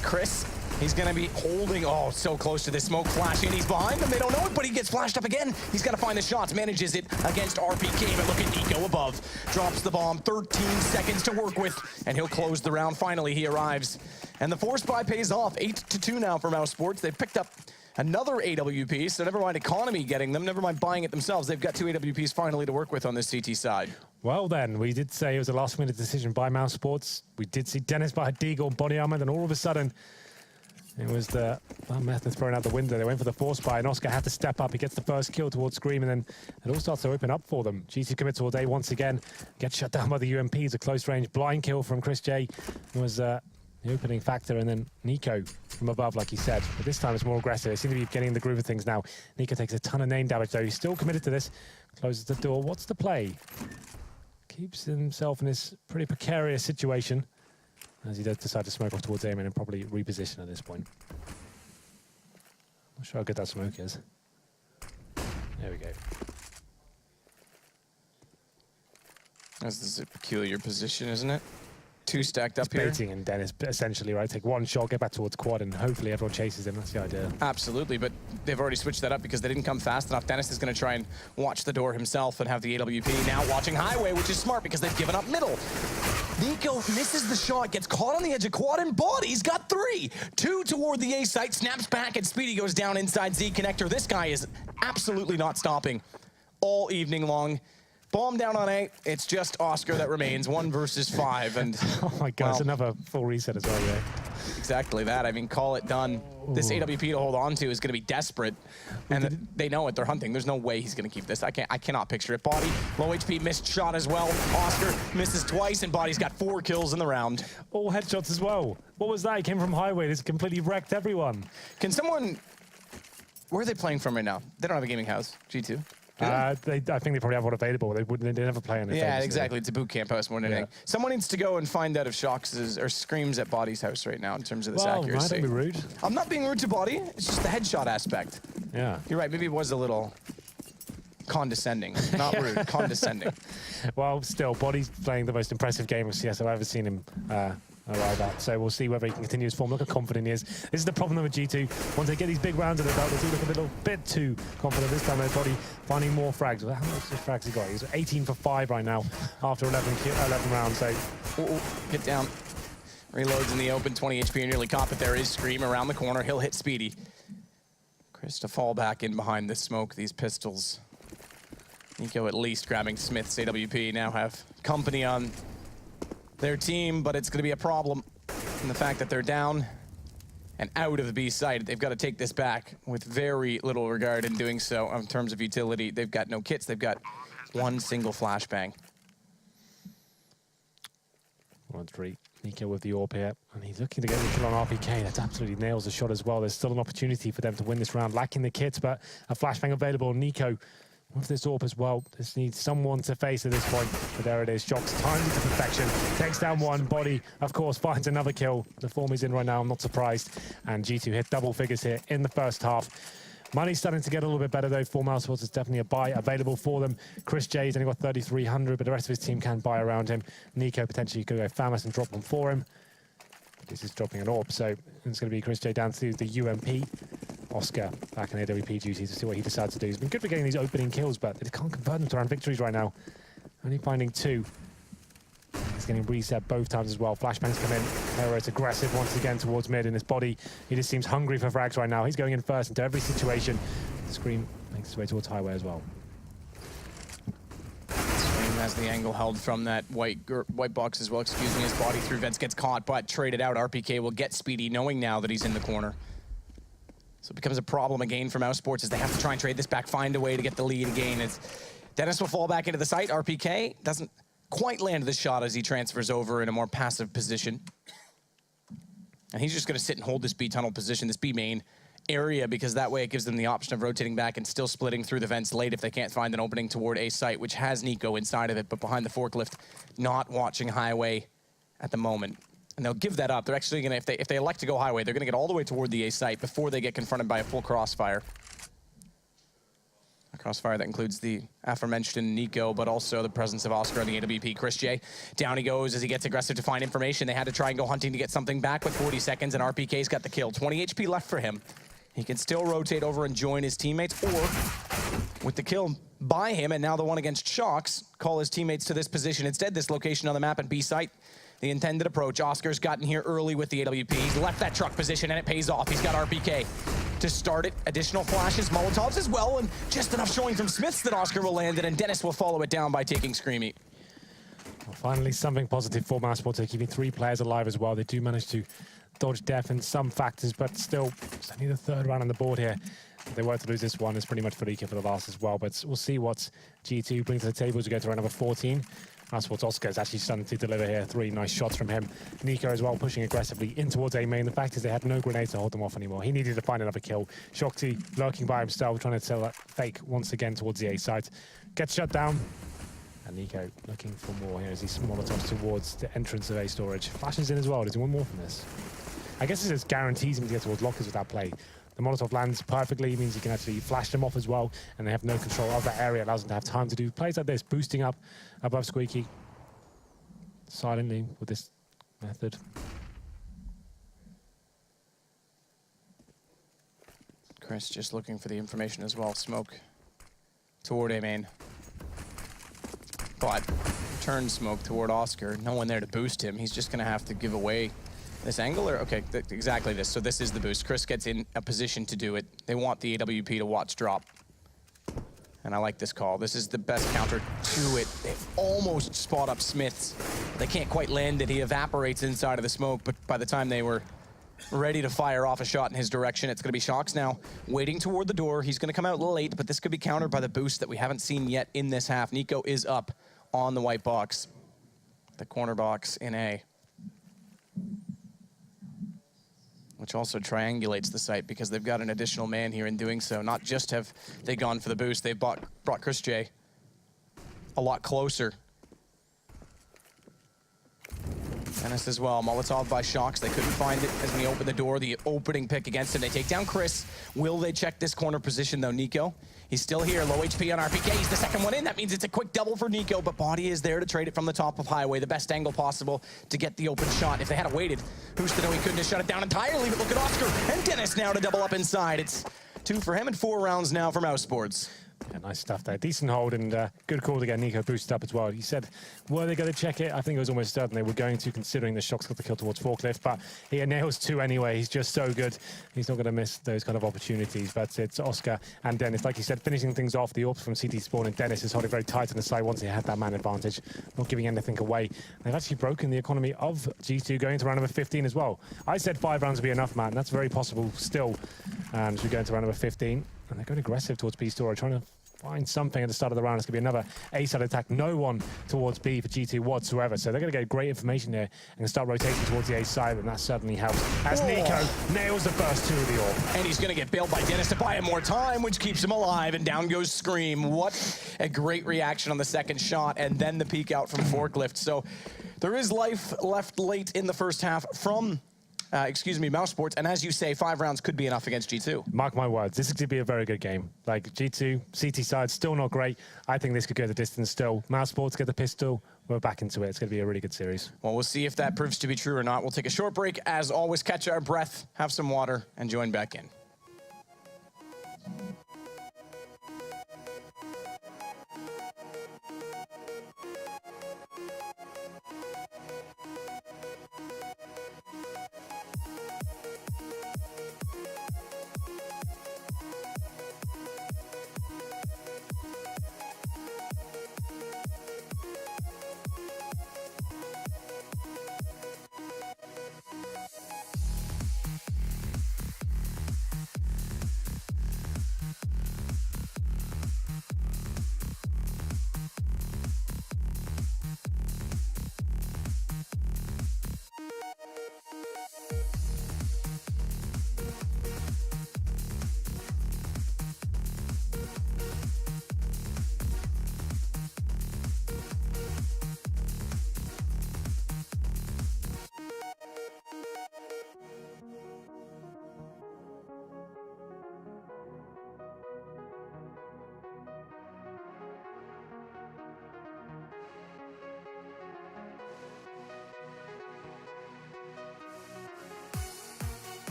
Chris, he's going to be holding, so close to this smoke flashing. He's behind them. They don't know it, but he gets flashed up again. He's got to find the shots, manages it against RPK, but look at Nico above. Drops the bomb, 13 seconds to work with, and he'll close the round. Finally, he arrives. And the force buy pays off. 8-2 now for Mousesports. They've picked up another AWP, so never mind economy getting them, never mind buying it themselves. They've got 2 AWPs finally to work with on this CT side. Well then, we did say it was a last-minute decision by Mousesports. We did see Dennis buy a Deagle and body armor, then all of a sudden, it was the method thrown out the window. They went for the force buy, and Oscar had to step up. He gets the first kill towards Scream, and then it all starts to open up for them. G2 commits towards A once again, gets shut down by the UMPs. A close-range blind kill from Chris J was the opening factor, and then Nico from above, like he said. But this time it's more aggressive. They seem to be getting in the groove of things now. Nico takes a ton of name damage, though. He's still committed to this. Closes the door. What's the play? Keeps himself in this pretty precarious situation as he does decide to smoke off towards Aim and probably reposition at this point. Not sure how good that smoke is. There we go. This is a peculiar position, isn't it? 2 stacked up here. Baiting and Dennis, essentially, right? Take one shot, get back towards quad, and hopefully everyone chases him. That's the idea. Absolutely, but they've already switched that up because they didn't come fast enough. Dennis is going to try and watch the door himself and have the AWP now watching highway, which is smart because they've given up middle. Nico misses the shot, gets caught on the edge of quad, and Body's got 3. 2 toward the A site, snaps back, and Speedy goes down inside Z connector. This guy is absolutely not stopping all evening long. Bomb down on A. It's just Oscar that remains. 1 versus 5. And oh my God, it's another full reset as well, yeah. Exactly that. I mean, call it done. Ooh. This AWP to hold on to is going to be desperate. And they know it. They're hunting. There's no way he's going to keep this. I cannot picture it. Body, low HP, missed shot as well. Oscar misses twice, and Body's got 4 kills in the round. All headshots as well. What was that? He came from highway. This completely wrecked everyone. Can someone... Where are they playing from right now? They don't have a gaming house. G2. I think they probably have one available. They never play on it. Yeah, exactly. It's a boot camp house more than anything. Someone needs to go and find out if Shox or Screams at Body's house right now in terms of this accuracy. Don't be rude. I'm not being rude to Body. It's just the headshot aspect. Yeah. You're right. Maybe it was a little condescending. Not rude, condescending. Well, still, Body's playing the most impressive game of CS I've ever seen him arrive at. So we'll see whether he can continue his form. Look how confident he is. This is the problem with G2. Once they get these big rounds under the belt, they do look a little bit too confident. This time, though, Body finding more frags. How much frags he got? He's 18 for 5 right now after 11 rounds. So, get down. Reloads in the open, 20 HP, nearly caught, but there is Scream around the corner. He'll hit Speedy. Chris to fall back in behind this smoke, these pistols. Nico at least grabbing Smith's AWP. Now have company on their team, but it's going to be a problem. And the fact that they're down and out of the B site, they've got to take this back with very little regard in doing so in terms of utility. They've got no kits, they've got one single flashbang. 1-3. Nico with the AWP here, and he's looking to get the kill on RPK. That absolutely nails the shot as well. There's still an opportunity for them to win this round, lacking the kits, but a flashbang available. Nico with this AWP as well. Just needs someone to face at this point. But there it is. Shox timed it to perfection. Takes down one. Body, of course, finds another kill. The form he's in right now, I'm not surprised. And G2 hit double figures here in the first half. Money's starting to get a little bit better, though. For Mousesports, it's definitely a buy available for them. Chris J's only got 3,300, but the rest of his team can buy around him. Nico potentially could go famous and drop one for him. This is dropping an AWP, so it's going to be Chris J down to the UMP. Oscar back in AWP duties to see what he decides to do. He's been good for getting these opening kills, but they can't convert them to round victories right now. Only finding 2. He's getting reset both times as well. Flashbangs come in. Hero aggressive once again towards mid in his body. He just seems hungry for frags right now. He's going in first into every situation. Scream makes his way towards highway as well. Scream has the angle held from that white box as well. Excuse me. His body through vents gets caught, but traded out. RPK will get Speedy, knowing now that he's in the corner. So it becomes a problem again for Mousesports as they have to try and trade this back, find a way to get the lead again. As Dennis will fall back into the site. RPK doesn't quite land the shot as he transfers over in a more passive position. And he's just going to sit and hold this B tunnel position, this B main area, because that way it gives them the option of rotating back and still splitting through the vents late if they can't find an opening toward A site, which has Nico inside of it, but behind the forklift, not watching highway at the moment. And they'll give that up. They're actually going to, if they elect to go highway, they're going to get all the way toward the A site before they get confronted by a full crossfire. A crossfire that includes the aforementioned Nico, but also the presence of Oscar on the AWP. Chris J, down he goes as he gets aggressive to find information. They had to try and go hunting to get something back with 40 seconds, and RPK's got the kill. 20 HP left for him. He can still rotate over and join his teammates, or with the kill by him, and now the one against Shox, call his teammates to this position. Instead, this location on the map at B site. The intended approach. Oscar's gotten here early with the AWP. He's left that truck position, and it pays off. He's got RPK to start it. Additional flashes, Molotovs as well, and just enough showing from Smiths that Oscar will land it, and Dennis will follow it down by taking Screamy. Well, finally, something positive for Mousesports. They're keeping 3 players alive as well. They do manage to dodge death in some factors, but still, it's only the 3rd round on the board here. If they were to lose this one, it's pretty much Felica for the last as well, but we'll see what G2 brings to the table as we go to round number 14. Mousesports Oscar is actually starting to deliver here. 3 nice shots from him. Nico as well, pushing aggressively in towards A main. The fact is they had no grenades to hold them off anymore. He needed to find another kill. Shoxy lurking by himself, trying to tell that fake once again towards the A site. Gets shut down. And Nico looking for more here as he Molotovs towards the entrance of A storage. Flashes in as well. Does he want more from this? I guess it just guarantees him to get towards lockers with that play. The Molotov lands perfectly, means he can actually flash them off as well, and they have no control of that area. It allows them to have time to do plays like this, boosting up above Squeaky silently with this method. Chris just looking for the information as well. Smoke toward A main. But turn smoke toward Oscar. No one there to boost him. He's just going to have to give away this angle. Or okay, exactly this. So this is the boost. Chris gets in a position to do it. They want the AWP to watch drop. And I like this call. This is the best counter to it. They almost spot up Smiths. They can't quite land it. He evaporates inside of the smoke, but by the time they were ready to fire off a shot in his direction, it's going to be Shox now waiting toward the door. He's going to come out late, but this could be countered by the boost that we haven't seen yet in this half. Nico is up on the white box, the corner box in A, which also triangulates the site because they've got an additional man here in doing so. Not just have they gone for the boost, they've brought Chris J a lot closer. Dennis as well, Molotov by Shox. They couldn't find it as when he opened the door. The opening pick against him. They take down Chris. Will they check this corner position though? Nico, he's still here, low HP on RPK. He's the second one in. That means it's a quick double for Nico, but Body is there to trade it from the top of highway. The best angle possible to get the open shot. If they had waited, who's to know he couldn't have shut it down entirely, but look at Oscar and Dennis now to double up inside. It's 2 for him and 4 rounds now for Mousesports. Yeah, nice stuff there. Decent hold and good call to get Nico boosted up as well. He said, were they going to check it? I think it was almost certain they were going to, considering the Shox got the kill towards Forklift, but he nails 2 anyway. He's just so good. He's not going to miss those kind of opportunities, but it's Oscar and Dennis, like you said, finishing things off. The AWPs from CT Spawn, and Dennis is holding very tight on the side once he had that man advantage, not giving anything away. They've actually broken the economy of G2 going to round number 15 as well. I said 5 rounds would be enough, Matt, and that's very possible still as we go into round number 15. And they're going aggressive towards B Store, trying to find something at the start of the round. It's going to be another A-side attack. No one towards B for G2 whatsoever. So they're going to get great information here and start rotating towards the A side, and that certainly helps. As Nico nails the first 2 of the AWP. And he's going to get bailed by Dennis to buy him more time, which keeps him alive, and down goes Scream. What a great reaction on the second shot, and then the peek out from Forklift. So there is life left late in the first half from Mousesports, and as you say, 5 rounds could be enough against G2. Mark my words, this is going to be a very good game. Like, G2, CT side, still not great. I think this could go the distance still. Mousesports get the pistol, we're back into it. It's going to be a really good series. Well, we'll see if that proves to be true or not. We'll take a short break. As always, catch our breath, have some water, and join back in.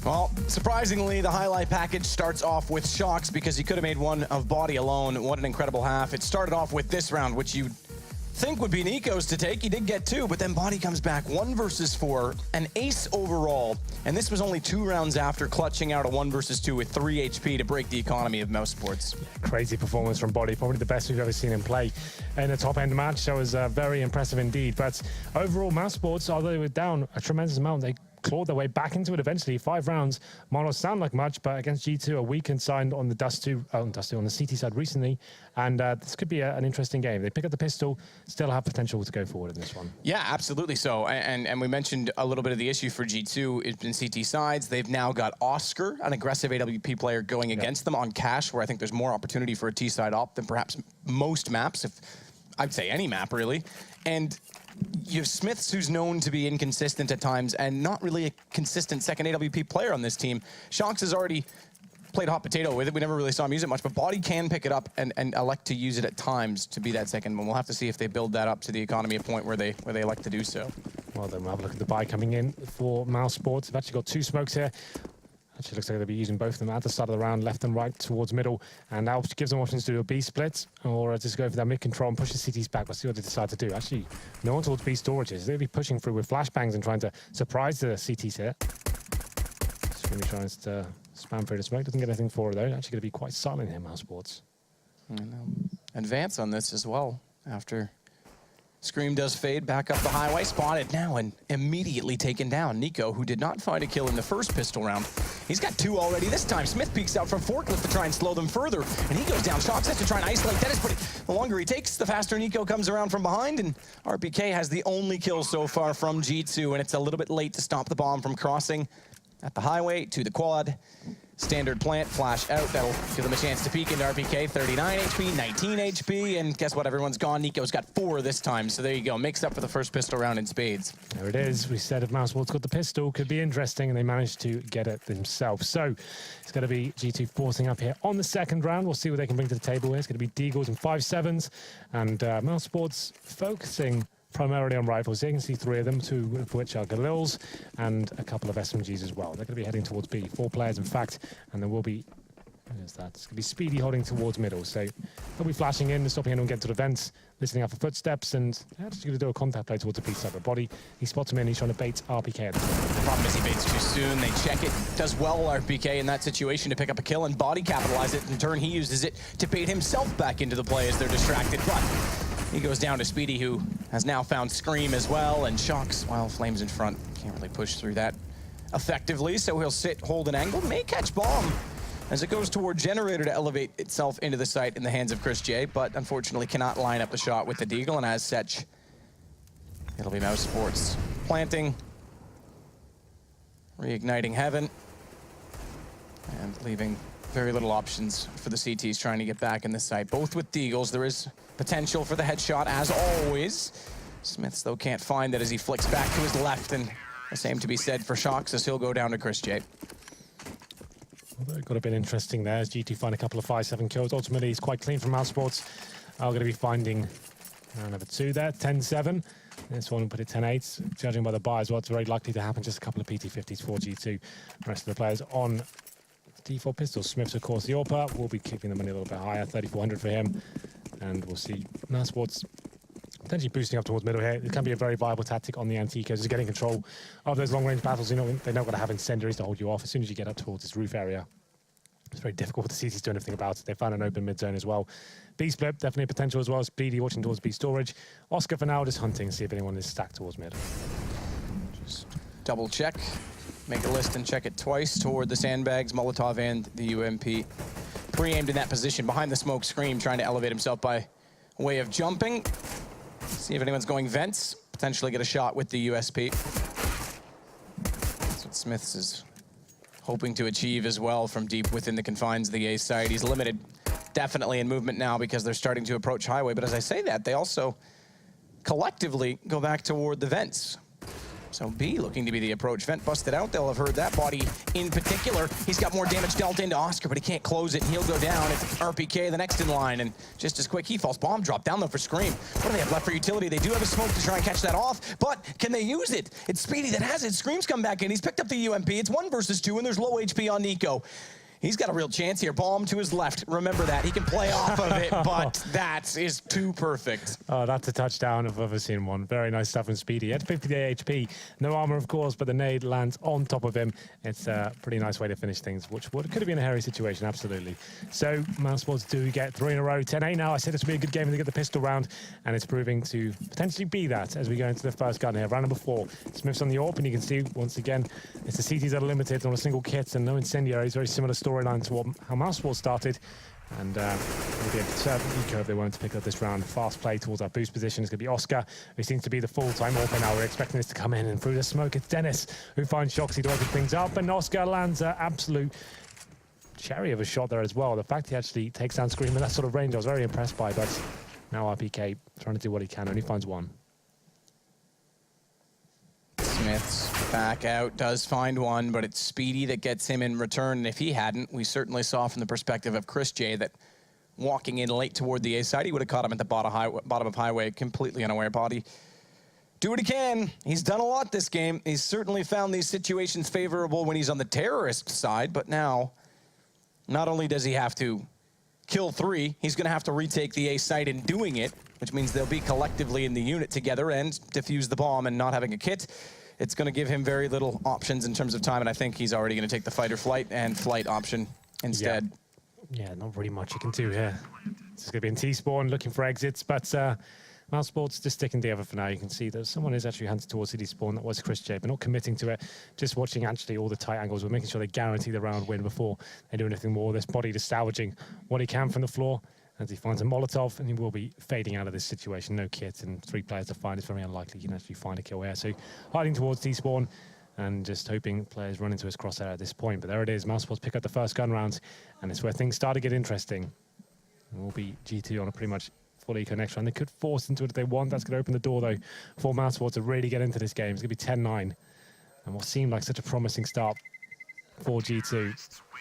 Well, surprisingly, the highlight package starts off with Shox because he could have made one of Body alone. What an incredible half. It started off with this round, which you'd think would be Nico's to take. He did get 2, but then Body comes back 1 versus 4, an ace overall. And this was only 2 rounds after clutching out a 1 versus 2 with 3 HP to break the economy of Mousesports. Crazy performance from Body, probably the best we've ever seen him play in a top-end match. That was very impressive indeed. But overall, Mousesports, although they were down a tremendous amount, they clawed their way back into it eventually. 5 rounds might not sound like much, but against G2, a weakened side on the on the CT side recently, and this could be an interesting game. They pick up the pistol, still have potential to go forward in this one. Yeah, absolutely so. And we mentioned a little bit of the issue for G2 has been CT sides. They've now got Oscar, an aggressive AWP player, going against them on Cash, where I think there's more opportunity for a T-side op than perhaps most maps, if I'd say any map really. And you have Smiths, who's known to be inconsistent at times and not really a consistent second AWP player on this team. Shox has already played hot potato with it. We never really saw him use it much, but Body can pick it up and elect to use it at times to be that second one. We'll have to see if they build that up to the economy, a point where they elect to do so. Well, then we'll have a look at the buy coming in for Mousesports. They've actually got 2 smokes here. Actually looks like they'll be using both of them at the start of the round, left and right towards middle, and that gives them options to do a B split or just go for that mid control and push the CTs back. Let's see what they decide to do. Actually, no one towards B storages. They'll be pushing through with flashbangs and trying to surprise the CTs here. Just going to be trying to spam through the smoke. Doesn't get anything for it though. Actually going to be quite silent here, Mousesports. Advance on this as well after Scream does fade back up the highway, spotted now and immediately taken down. Nico, who did not find a kill in the first pistol round, he's got 2 already this time. Smith peeks out from Forklift to try and slow them further, and he goes down. Shock says to try and isolate Dennis, but the longer he takes, the faster Nico comes around from behind, and RPK has the only kill so far from G2, and it's a little bit late to stop the bomb from crossing at the highway to the quad. Standard plant, flash out, that'll give them a chance to peek into RPK. 39 HP, 19 HP, and guess what, everyone's gone. Nico's got 4 this time, so there you go. Makes up for the first pistol round in spades. There it is. We said if Mousesports got the pistol, could be interesting, and they managed to get it themselves. So it's going to be G2 forcing up here on the second round. We'll see what they can bring to the table here. It's going to be Deagles and 5-7s, and Mousesports focusing primarily on rifles. So you can see 3 of them, 2 of which are Galils, and a couple of SMGs as well. They're going to be heading towards B. 4 players, in fact, and there will be, where's that? It's going to be Speedy holding towards middle. So they'll be flashing in, stopping anyone getting to the vents, listening out for footsteps, and actually going to do a contact play towards the B side of the body. He spots him in, he's trying to bait RPK. The problem is he baits too soon. They check it. Does well, RPK, in that situation to pick up a kill and body capitalize it. In turn, he uses it to bait himself back into the play as they're distracted. But he goes down to Speedy, who has now found Scream as well, and Shocks, well, Flames in front. Can't really push through that effectively, so he'll sit, hold an angle, may catch Bomb as it goes toward Generator to elevate itself into the site in the hands of Chris J, but unfortunately cannot line up the shot with the Deagle, and as such, it'll be Mousesports planting, reigniting Heaven, and leaving very little options for the CTs trying to get back in the site. Both with Deagles, there is potential for the headshot as always. Smiths, though, can't find it as he flicks back to his left, and the same to be said for Shocks as he'll go down to Chris J. Although it got a bit interesting there as G2 find a couple of 5-7 kills. Ultimately, it's quite clean from Mousesports. Are going to be finding round number 2 there, 10-7. This one will put it 10-8. Judging by the buy as well, it's very likely to happen. Just a couple of PT50s for G2. The rest of the players on default pistols. Smiths, of course, the AWP will be keeping the money a little bit higher, 3,400 for him. And we'll see Mousesports potentially boosting up towards middle here. It can be a very viable tactic on the Anticos, is getting control of those long-range battles. You know, they're not going to have incendiaries to hold you off. As soon as you get up towards this roof area, it's very difficult for the CTs to do anything about it. They found an open mid-zone as well. B split, definitely potential as well. Speedy watching towards B storage. Oscar for now just hunting, see if anyone is stacked towards mid. Just double check, make a list and check it twice toward the sandbags, Molotov and the UMP. Pre-aimed in that position behind the smoke screen, trying to elevate himself by way of jumping. See if anyone's going vents, potentially get a shot with the USP. That's what Smiths is hoping to achieve as well from deep within the confines of the A side. He's limited definitely in movement now because they're starting to approach highway, but as I say that, they also collectively go back toward the vents. So B looking to be the approach. Vent busted out. They'll have heard that body in particular. He's got more damage dealt into Oscar, but he can't close it, and he'll go down. It's RPK, the next in line, and just as quick, he falls. Bomb drop down though for Scream. What do they have left for utility? They do have a smoke to try and catch that off, but can they use it? It's Speedy that has it. Scream's come back in. He's picked up the UMP. It's 1 versus 2, and there's low HP on Nico. He's got a real chance here. Bomb to his left. Remember that. He can play off of it, but that is too perfect. Oh, that's a touchdown if I've ever seen one. Very nice stuff from Speedy. At 58 HP. No armor, of course, but the nade lands on top of him. It's a pretty nice way to finish things, which could have been a hairy situation, absolutely. So, Mousesports do get 3 in a row. 10-8 now. I said this would be a good game to get the pistol round, and it's proving to potentially be that as we go into the first gun here. Round number 4. Smith's on the AWP, and you can see, once again, it's the CTs that are limited on a single kit and no incendiaries. Very similar storyline to what, how Mousesports started. And we'll be able to serve Eco if they want to pick up this round. Fast play towards our boost position is going to be Oscar, who seems to be the full-time AWP now. We're expecting this to come in, and through the smoke, it's Dennis who finds Shoxy to open things up, and Oscar lands an absolute cherry of a shot there as well. The fact he actually takes down Scream at that sort of range, I was very impressed by, but now RPK trying to do what he can, only finds 1. Smith's back out, does find 1, but it's Speedy that gets him in return. And if he hadn't, we certainly saw from the perspective of Chris J that walking in late toward the A side, he would have caught him at the bottom of highway, completely unaware. Body. Do what he can. He's done a lot this game. He's certainly found these situations favorable when he's on the terrorist side, but now, not only does he have to kill 3, he's going to have to retake the A site in doing it, which means they'll be collectively in the unit together and defuse the bomb, and not having a kit, it's going to give him very little options in terms of time, and I think he's already going to take the fight or flight and flight option instead. Yeah, not really much you can do here. It's going to be in T-spawn looking for exits, but Mousesports just sticking together for now. You can see that someone is actually hunting towards city spawn. That was Chris J, but not committing to it. Just watching actually all the tight angles. We're making sure they guarantee the round win before they do anything more. This body just salvaging what he can from the floor as he finds a Molotov, and he will be fading out of this situation. No kit and 3 players to find. It's very unlikely he can actually find a kill here. So hiding towards T-spawn and just hoping players run into his crosshair at this point. But there it is. Mousesports pick up the first gun round, and it's where things start to get interesting. It will be G2 on a pretty much full eco next round. They could force into it if they want. That's going to open the door, though, for Mousesports to really get into this game. It's going to be 10-9. And what seemed like such a promising start for G2.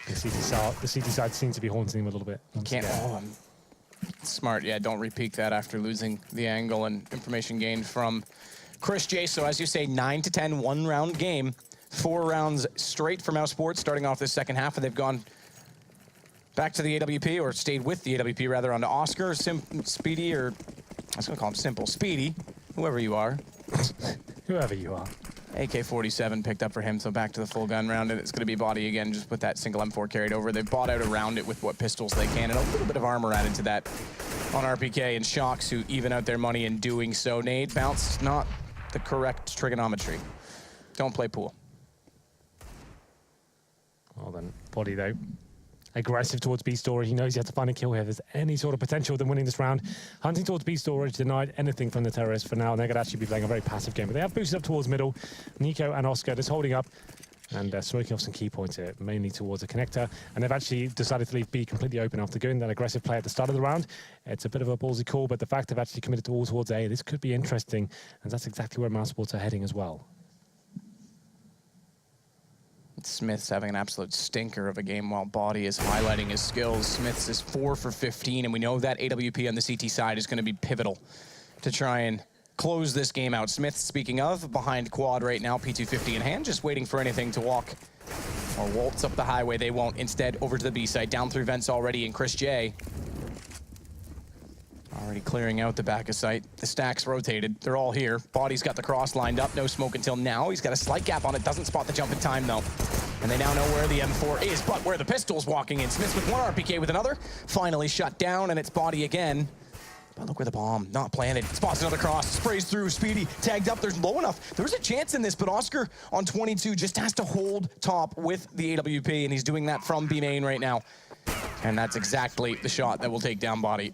The CT side seems to be haunting him a little bit. Smart, yeah, don't repeat that after losing the angle and information gained from Chris J. So as you say, 9-10, 1-round game. 4 rounds straight for Mousesports starting off this second half, and they've gone back to the AWP, or stayed with the AWP rather, on to Oscar, Speedy, or I was gonna call him Simple, Speedy, whoever you are. Whoever you are. AK-47 picked up for him, so back to the full gun round, and it's gonna be body again, just with that single M4 carried over. They've bought out around it with what pistols they can, and a little bit of armor added to that on RPK, and Shocks, who even out their money in doing so. Nade, bounce, not the correct trigonometry. Don't play pool. Well then, body though. Aggressive towards B storage. He knows he has to find a kill here. If there's any sort of potential than winning this round. Hunting towards B storage, denied anything from the terrorists for now, and they're going to actually be playing a very passive game. But they have boosted up towards middle. Nico and Oscar just holding up and smoking off some key points here, mainly towards a connector. And they've actually decided to leave B completely open after going that aggressive play at the start of the round. It's a bit of a ballsy call, but the fact they've actually committed all towards A, this could be interesting, and that's exactly where Mousesports are heading as well. Smith's having an absolute stinker of a game while Body is highlighting his skills. Smith's is 4 for 15, and we know that AWP on the CT side is going to be pivotal to try and close this game out. Smith, speaking of, behind quad right now, P250 in hand, just waiting for anything to walk or waltz up the highway. They won't. Instead, over to the B side, down through vents already, and Chris J already clearing out the back of sight. The stacks rotated. They're all here. Body's got the cross lined up. No smoke until now. He's got a slight gap on it. Doesn't spot the jump in time, though. And they now know where the M4 is, but where the pistol's walking in. Smith with one RPK with another. Finally shut down, and it's Body again. But look where the bomb, not planted. Spots another cross, sprays through, Speedy, tagged up. There's low enough. There's a chance in this, but Oscar on 22 just has to hold top with the AWP, and he's doing that from B main right now. And that's exactly the shot that will take down Body.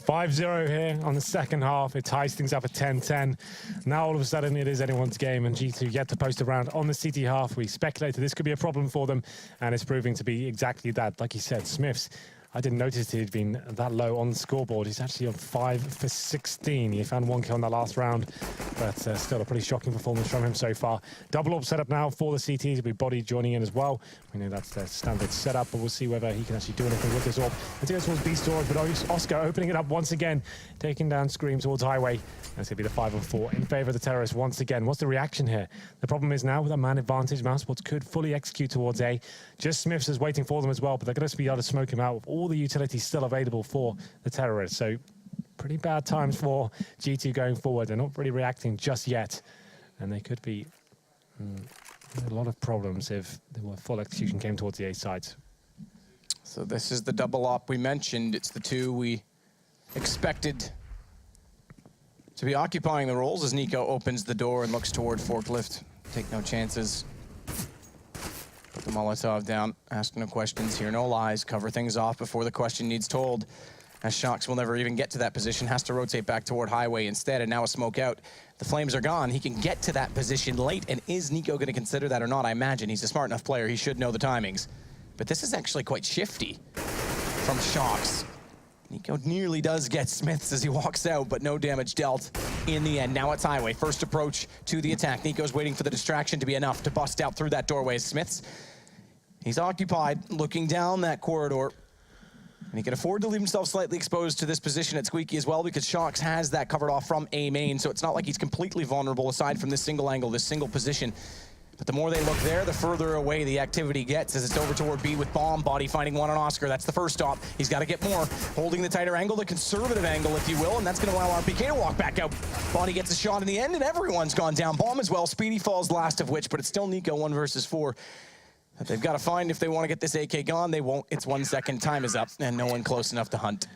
5-0 here on the second half. It ties things up at 10-10. Now all of a sudden it is anyone's game, and G2 yet to post a round on the CT half. We speculated this could be a problem for them, and it's proving to be exactly that. Like you said, Smith's, I didn't notice he'd been that low on the scoreboard. He's actually on 5 for 16. He found 1 kill in the last round, but still a pretty shocking performance from him so far. Double up set up now for the CTs. It'll be Body joining in as well. We know that's their standard setup, but we'll see whether he can actually do anything with this orb. Let's go towards B storage, but Oscar opening it up once again, taking down Scream towards Highway. That's going to be the 5-4 in favor of the terrorists once again. What's the reaction here? The problem is now with a man advantage, Mousesports could fully execute towards A. Just Smiths is waiting for them as well, but they're going to be able to smoke him out with all the utilities still available for the terrorists. So pretty bad times for G2 going forward. They're not really reacting just yet, and they could be a lot of problems if the full execution came towards the A side. So this is the double op we mentioned. It's the 2 we expected to be occupying the roles as Nico opens the door and looks toward forklift. Take no chances. Put the Molotov down, ask no questions, hear no lies, cover things off before the question needs told. As Shocks will never even get to that position, has to rotate back toward Highway instead, and now a smoke out. The flames are gone. He can get to that position late, and is Nico going to consider that or not? I imagine he's a smart enough player. He should know the timings. But this is actually quite shifty from Shocks. Nico nearly does get Smiths as he walks out, but no damage dealt in the end. Now it's Highway. First approach to the attack. Nico's waiting for the distraction to be enough to bust out through that doorway. Smiths, he's occupied, looking down that corridor. And he can afford to leave himself slightly exposed to this position at Squeaky as well, because Shocks has that covered off from A main, so it's not like he's completely vulnerable aside from this single angle, this single position. But the more they look there, the further away the activity gets as it's over toward B with Bomb. Body finding one on Oscar. That's the first stop. He's got to get more. Holding the tighter angle, the conservative angle, if you will, and that's going to allow RPK to walk back out. Body gets a shot in the end, and everyone's gone down. Bomb as well. Speedy falls last of which, but it's still Nico 1 versus 4. That they've got to find if they want to get this AK gone. They won't. It's 1 second. Time is up, and no one close enough to hunt.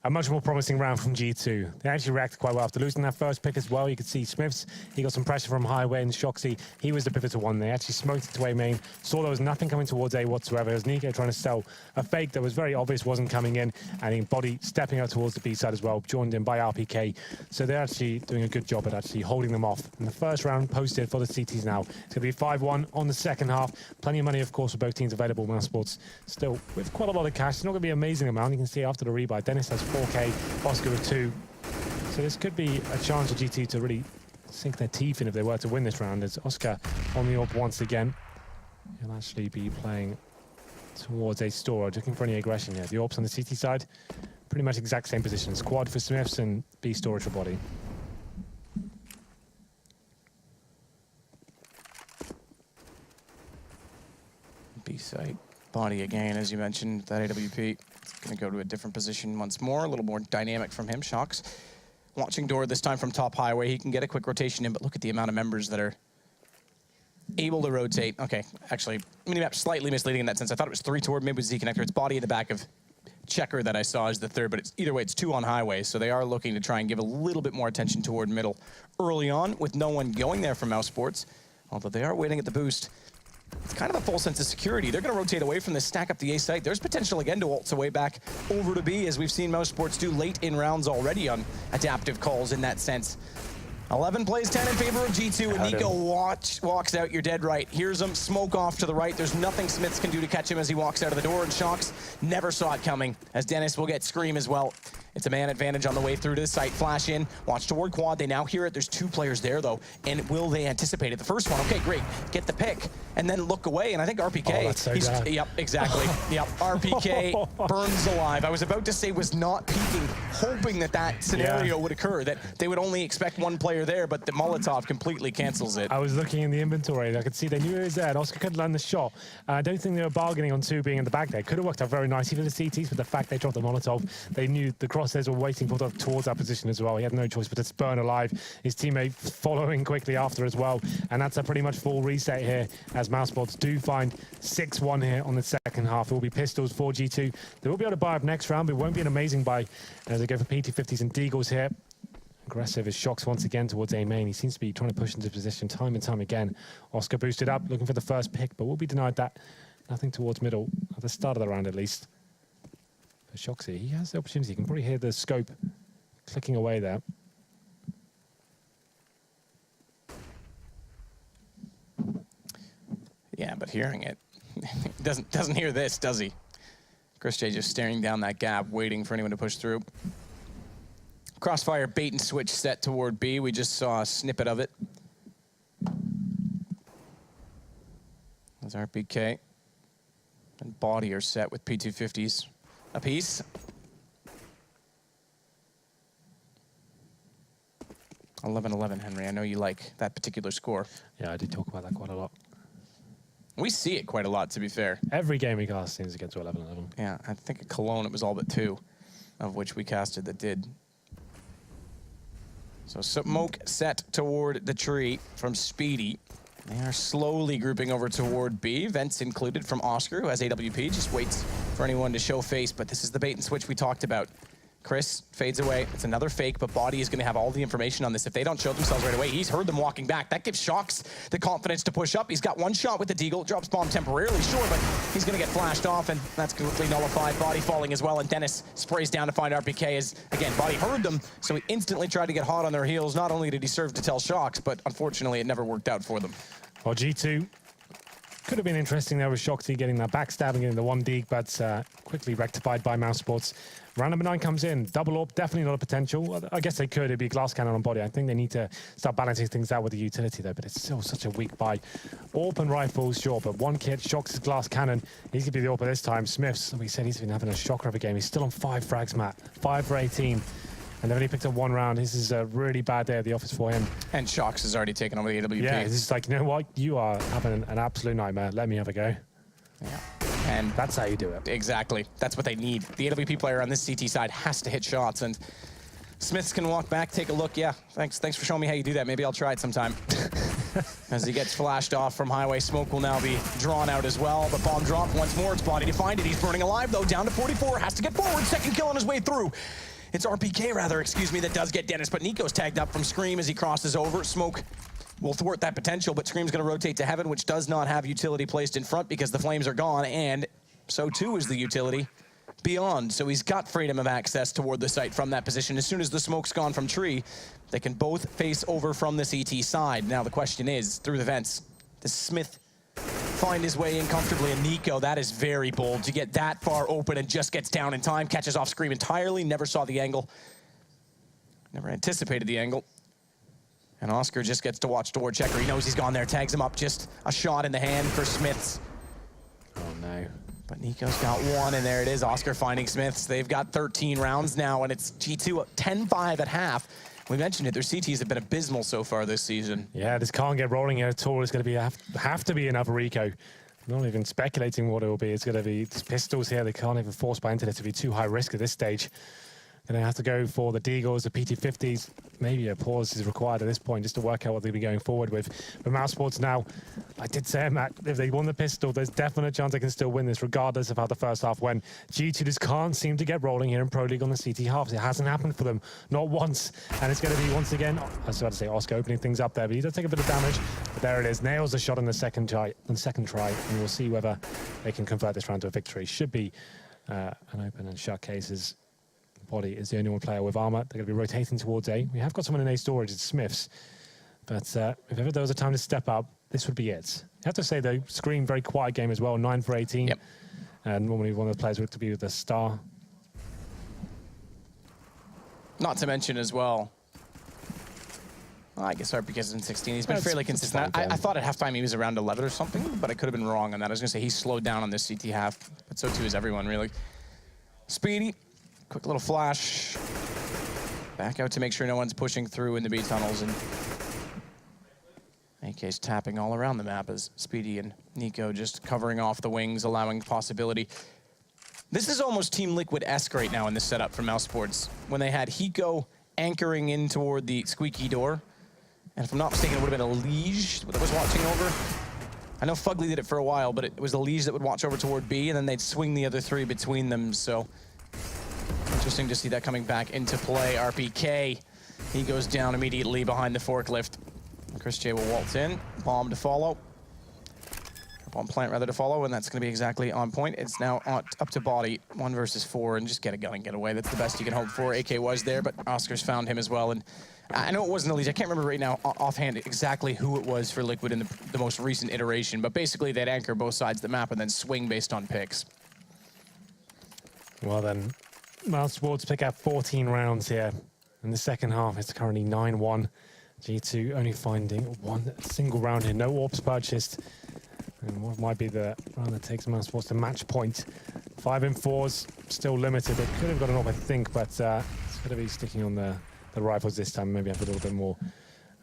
A much more promising round from G2. They actually reacted quite well after losing that first pick as well. You could see Smiths, he got some pressure from Highway, and Shoxy, he was the pivotal one. They actually smoked it to A main, saw there was nothing coming towards A whatsoever. It was Nico trying to sell a fake that was very obvious wasn't coming in, and then Body stepping out towards the B side as well, joined in by RPK. So they're actually doing a good job at actually holding them off. And the first round posted for the CTs now. It's going to be 5-1 on the second half. Plenty of money, of course, for both teams available. Mousesports still with quite a lot of cash. It's not going to be an amazing amount. You can see after the rebuy, Dennis has 4K, Oscar with 2. So this could be a chance for GT to really sink their teeth in if they were to win this round. As Oscar on the AWP once again. He'll actually be playing towards a storage, looking for any aggression here. The AWP's on the CT side, pretty much exact same position. Squad for Smiths and B storage for Body. B site. Body again, as you mentioned, that AWP. It's going to go to a different position once more, a little more dynamic from him. Shocks watching door this time from top Highway. He can get a quick rotation in, but look at the amount of members that are able to rotate. Okay, actually, minimap slightly misleading in that sense. I thought it was 3 toward mid with Z connector. It's Body in the back of Checker that I saw as the third, but it's, either way, it's 2 on Highway, so they are looking to try and give a little bit more attention toward middle early on with no one going there from Mousesports, although they are waiting at the boost. It's kind of a full sense of security. They're going to rotate away from this, stack up the A site. There's potential again to ult away back over to B, as we've seen Mousesports do late in rounds already on adaptive calls in that sense. 11 plays 10 in favor of G2, and Nico walks out. You're dead right. Here's him, smoke off to the right. There's nothing Smiths can do to catch him as he walks out of the door, and Shocks never saw it coming, as Dennis will get Scream as well. It's a man advantage on the way through to the site. Flash in, watch toward quad. They now hear it. There's 2 players there, though. And will they anticipate it? The first one, okay, great. Get the pick. And then look away. And I think RPK... Oh, that's so bad. Yep, exactly. Yep, RPK burns alive. I was about to say was not peeking, hoping that that scenario would occur, that they would only expect 1 player there, but the Molotov completely cancels it. I was looking in the inventory. I could see they knew it was there. Oscar couldn't land the shot. I don't think they were bargaining on 2 being in the back there. Could have worked out very nicely for the CTs, but the fact they dropped the Molotov, they knew the crosshairs were waiting for towards that position as well. He had no choice but to burn alive. His teammate following quickly after as well. And that's a pretty much full reset here, as Mousesports do find 6-1 here on the second half. It will be pistols for G2. They will be able to buy up next round, but it won't be an amazing buy as they go for PT50s and Deagles here. Aggressive as Shocks once again towards A main. He seems to be trying to push into position time and time again. Oscar boosted up, looking for the first pick, but will be denied that. Nothing towards middle, at the start of the round at least. For Shoxy, he has the opportunity. You can probably hear the scope clicking away there. Yeah, but hearing it, doesn't hear this, does he? Chris J just staring down that gap, waiting for anyone to push through. Crossfire bait and switch set toward B. We just saw a snippet of it. There's RPK. And Body are set with P250s apiece. $11-11, Henry. I know you like that particular score. Yeah, I did talk about that quite a lot. We see it quite a lot, to be fair. Every game we cast seems to get to 11-11. Yeah, I think at Cologne it was all but 2, of which we casted that did. So smoke set toward the tree from Speedy. They are slowly grouping over toward B. Vents included from Oscar, who has AWP. Just waits for anyone to show face, but this is the bait and switch we talked about. Chris fades away. It's another fake, but Body is going to have all the information on this. If they don't show themselves right away, he's heard them walking back. That gives Shocks the confidence to push up. He's got 1 shot with the Deagle. Drops bomb temporarily, sure, but he's going to get flashed off, and that's completely nullified. Body falling as well, and Dennis sprays down to find RPK as, again, Body heard them, so he instantly tried to get hot on their heels. Not only did he serve to tell Shocks, but unfortunately it never worked out for them. Well, G2 could have been interesting there with Shoxy getting that backstabbing in the 1 dig, but quickly rectified by Mousesports. Round number 9 comes in. Double AWP, definitely not a potential. I guess they could. It'd be a glass cannon on Body. I think they need to start balancing things out with the utility, though, but it's still such a weak buy. AWP and rifles, sure, but 1 kit, Shocks' glass cannon. He's going to be the AWP this time. Smiths, we said he's been having a shocker of a game. He's still on 5 frags, Matt. 5 for 18. And they've only picked up 1 round. This is a really bad day at the office for him. And Shocks has already taken over the AWP. Yeah, this is like, you know what? You are having an absolute nightmare. Let me have a go. Yeah. And that's how you do it. Exactly. That's what they need. The AWP player on this CT side has to hit shots, and Smiths can walk back, take a look. Yeah, thanks for showing me how you do that. Maybe I'll try it sometime. As he gets flashed off from Highway, smoke will now be drawn out as well. But bomb drop once more. It's Body to find it. He's burning alive, though, down to 44. Has to get forward. Second kill on his way through. It's RPK, rather, excuse me, that does get Dennis. But Nico's tagged up from Scream as he crosses over. Smoke will thwart that potential, but Scream's going to rotate to Heaven, which does not have utility placed in front because the flames are gone, and so too is the utility beyond. So he's got freedom of access toward the site from that position. As soon as the smoke's gone from Tree, they can both face over from the CT side. Now the question is, through the vents, does Smith find his way in comfortably? And Nico, that is very bold to get that far open and just gets down in time, catches off Scream entirely, never saw the angle, never anticipated the angle. And Oscar just gets to watch toward Checker. He knows he's gone there, tags him up, just a shot in the hand for Smiths. Oh no. But Nico's got one, and there it is, Oscar finding Smiths. They've got 13 rounds now, and it's G2 10-5 at half. We mentioned it, their CTs have been abysmal so far this season. Yeah, this can't get rolling here at all. It's going to be have to be another Rico. Not even speculating what it will be. It's going to be pistols here. They can't even force buy into this. It'll be too high risk at this stage. Going to have to go for the Deagles, the PT50s. Maybe a pause is required at this point just to work out what they'll be going forward with. But Mousesports now, I did say, Matt, if they won the pistol, there's definitely a chance they can still win this, regardless of how the first half went. G2 just can't seem to get rolling here in Pro League on the CT halves. It hasn't happened for them, not once. And it's going to be, once again, I was about to say Oscar opening things up there, but he does take a bit of damage. But there it is, nails the shot on the second try, and we'll see whether they can convert this round to a victory. Should be an open and shut cases. Body is the only one player with armor. They're going to be rotating towards A. We have got someone in A storage, it's Smiths. But if ever there was a time to step up, this would be it. You have to say, though, Scream, very quiet game as well, 9 for 18. Yep. And normally one of the players would to be with the star. Not to mention as well, I guess RPK's in 16. He's been fairly consistent. I thought at halftime he was around 11 or something, but I could have been wrong on that. I was going to say he slowed down on this CT half, but so too is everyone, really. Speedy. Quick little flash. Back out to make sure no one's pushing through in the B tunnels, and AK's tapping all around the map as Speedy and Nico just covering off the wings, allowing possibility. This is almost Team Liquid-esque right now in this setup from Mousesports, when they had Hiko anchoring in toward the squeaky door. And if I'm not mistaken, it would have been a Liege that was watching over. I know Fugly did it for a while, but it was a Liege that would watch over toward B, and then they'd swing the other 3 between them, so interesting to see that coming back into play. RPK, he goes down immediately behind the forklift. Chris J will waltz in, bomb to follow. Bomb plant rather to follow, and that's going to be exactly on point. It's now up to Body, 1 versus 4, and just get a gun and get away. That's the best you can hope for. AK was there, but Oscar's found him as well. And I know it wasn't the lead. I can't remember right now offhand exactly who it was for Liquid in the most recent iteration, but basically they'd anchor both sides of the map and then swing based on picks. Well then, Mousesports pick up 14 rounds here. In the second half, it's currently 9-1. G2 only finding 1 single round here. No AWPs purchased. And what might be the round that takes Mousesports to match point. 5 and 4s, still limited. They could have got an AWP, I think, but it's going to be sticking on the rifles this time. Maybe have a little bit more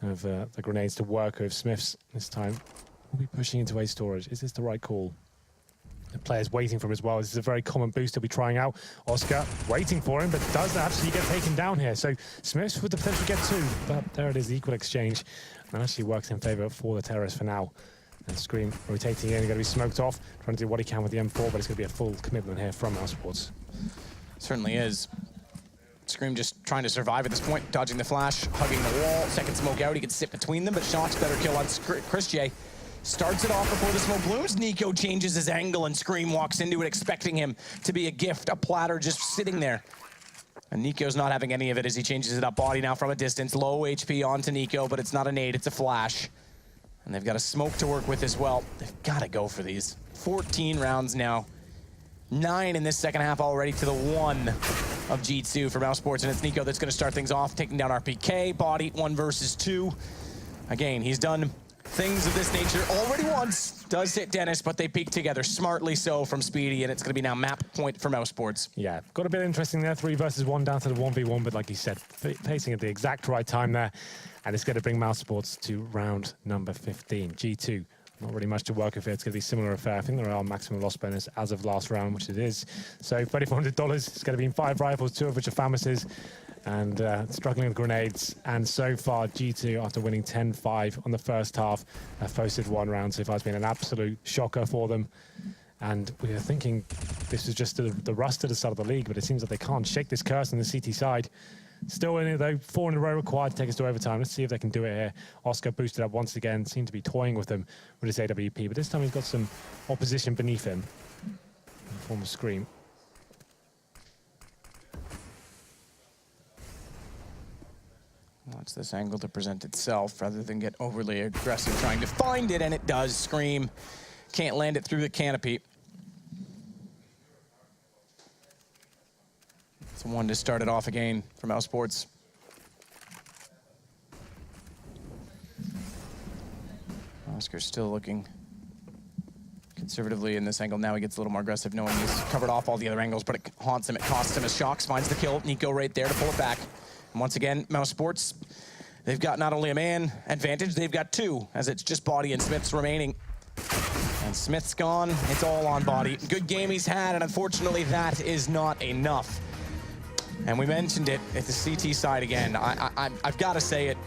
of the grenades to work with. Smiths this time will be pushing into A storage. Is this the right call? The player's waiting for him as well. This is a very common boost he'll be trying out. Oscar waiting for him, but does actually get taken down here. So Smiths with the potential to get 2, but there it is, the equal exchange. And actually works in favor for the terrorists for now. And Scream rotating in, going to be smoked off, trying to do what he can with the M4, but it's going to be a full commitment here from Mousesports. Certainly is. Scream just trying to survive at this point, dodging the flash, hugging the wall. Second smoke out, he can sit between them, but Shock's better kill on Chris J. Starts it off before the smoke blooms. Nico changes his angle and Scream walks into it, expecting him to be a gift, a platter just sitting there. And Nico's not having any of it as he changes it up. Body now from a distance, low HP onto Nico, but it's not a nade, it's a flash. And they've got a smoke to work with as well. They've got to go for these. 14 rounds now. 9 in this second half already to the 1 of G2 for Mousesports. And it's Nico that's going to start things off, taking down RPK. Body 1 versus 2. Again, he's done things of this nature already once. Does hit Dennis, but they peek together smartly so from Speedy, and it's going to be now map point for Mousesports. Yeah, got a bit interesting there. 3 versus 1 down to the 1v1, but like you said, pacing at the exact right time there. And it's going to bring Mousesports to round number 15. G2, not really much to work with here. It's going to be a similar affair. I think there are maximum loss bonus as of last round, which it is. So $3,400. It's going to be in 5 rifles, 2 of which are Famises. and struggling with grenades. And so far, G2, after winning 10-5 on the first half, have posted 1 round so far. It's been an absolute shocker for them. And we were thinking this was just the rust at the start of the league, but it seems that they can't shake this curse on the CT side. Still in it though, 4 in a row required to take us to overtime. Let's see if they can do it here. Oscar boosted up once again, seemed to be toying with them with his AWP, but this time he's got some opposition beneath him in the form of Scream. Wants this angle to present itself rather than get overly aggressive trying to find it, and it does. Scream can't land it through the canopy. It's one to start it off again for Mousesports. Oscar's still looking conservatively in this angle. Now he gets a little more aggressive, knowing he's covered off all the other angles, but it haunts him. It costs him as Shox finds the kill. Nico right there to pull it back. And once again, Mousesports, they've got not only a man advantage, they've got 2, as it's just Body and Smith's remaining. And Smith's gone, it's all on Body. Good game he's had, and unfortunately that is not enough. And we mentioned it at the CT side again. I've got to say it.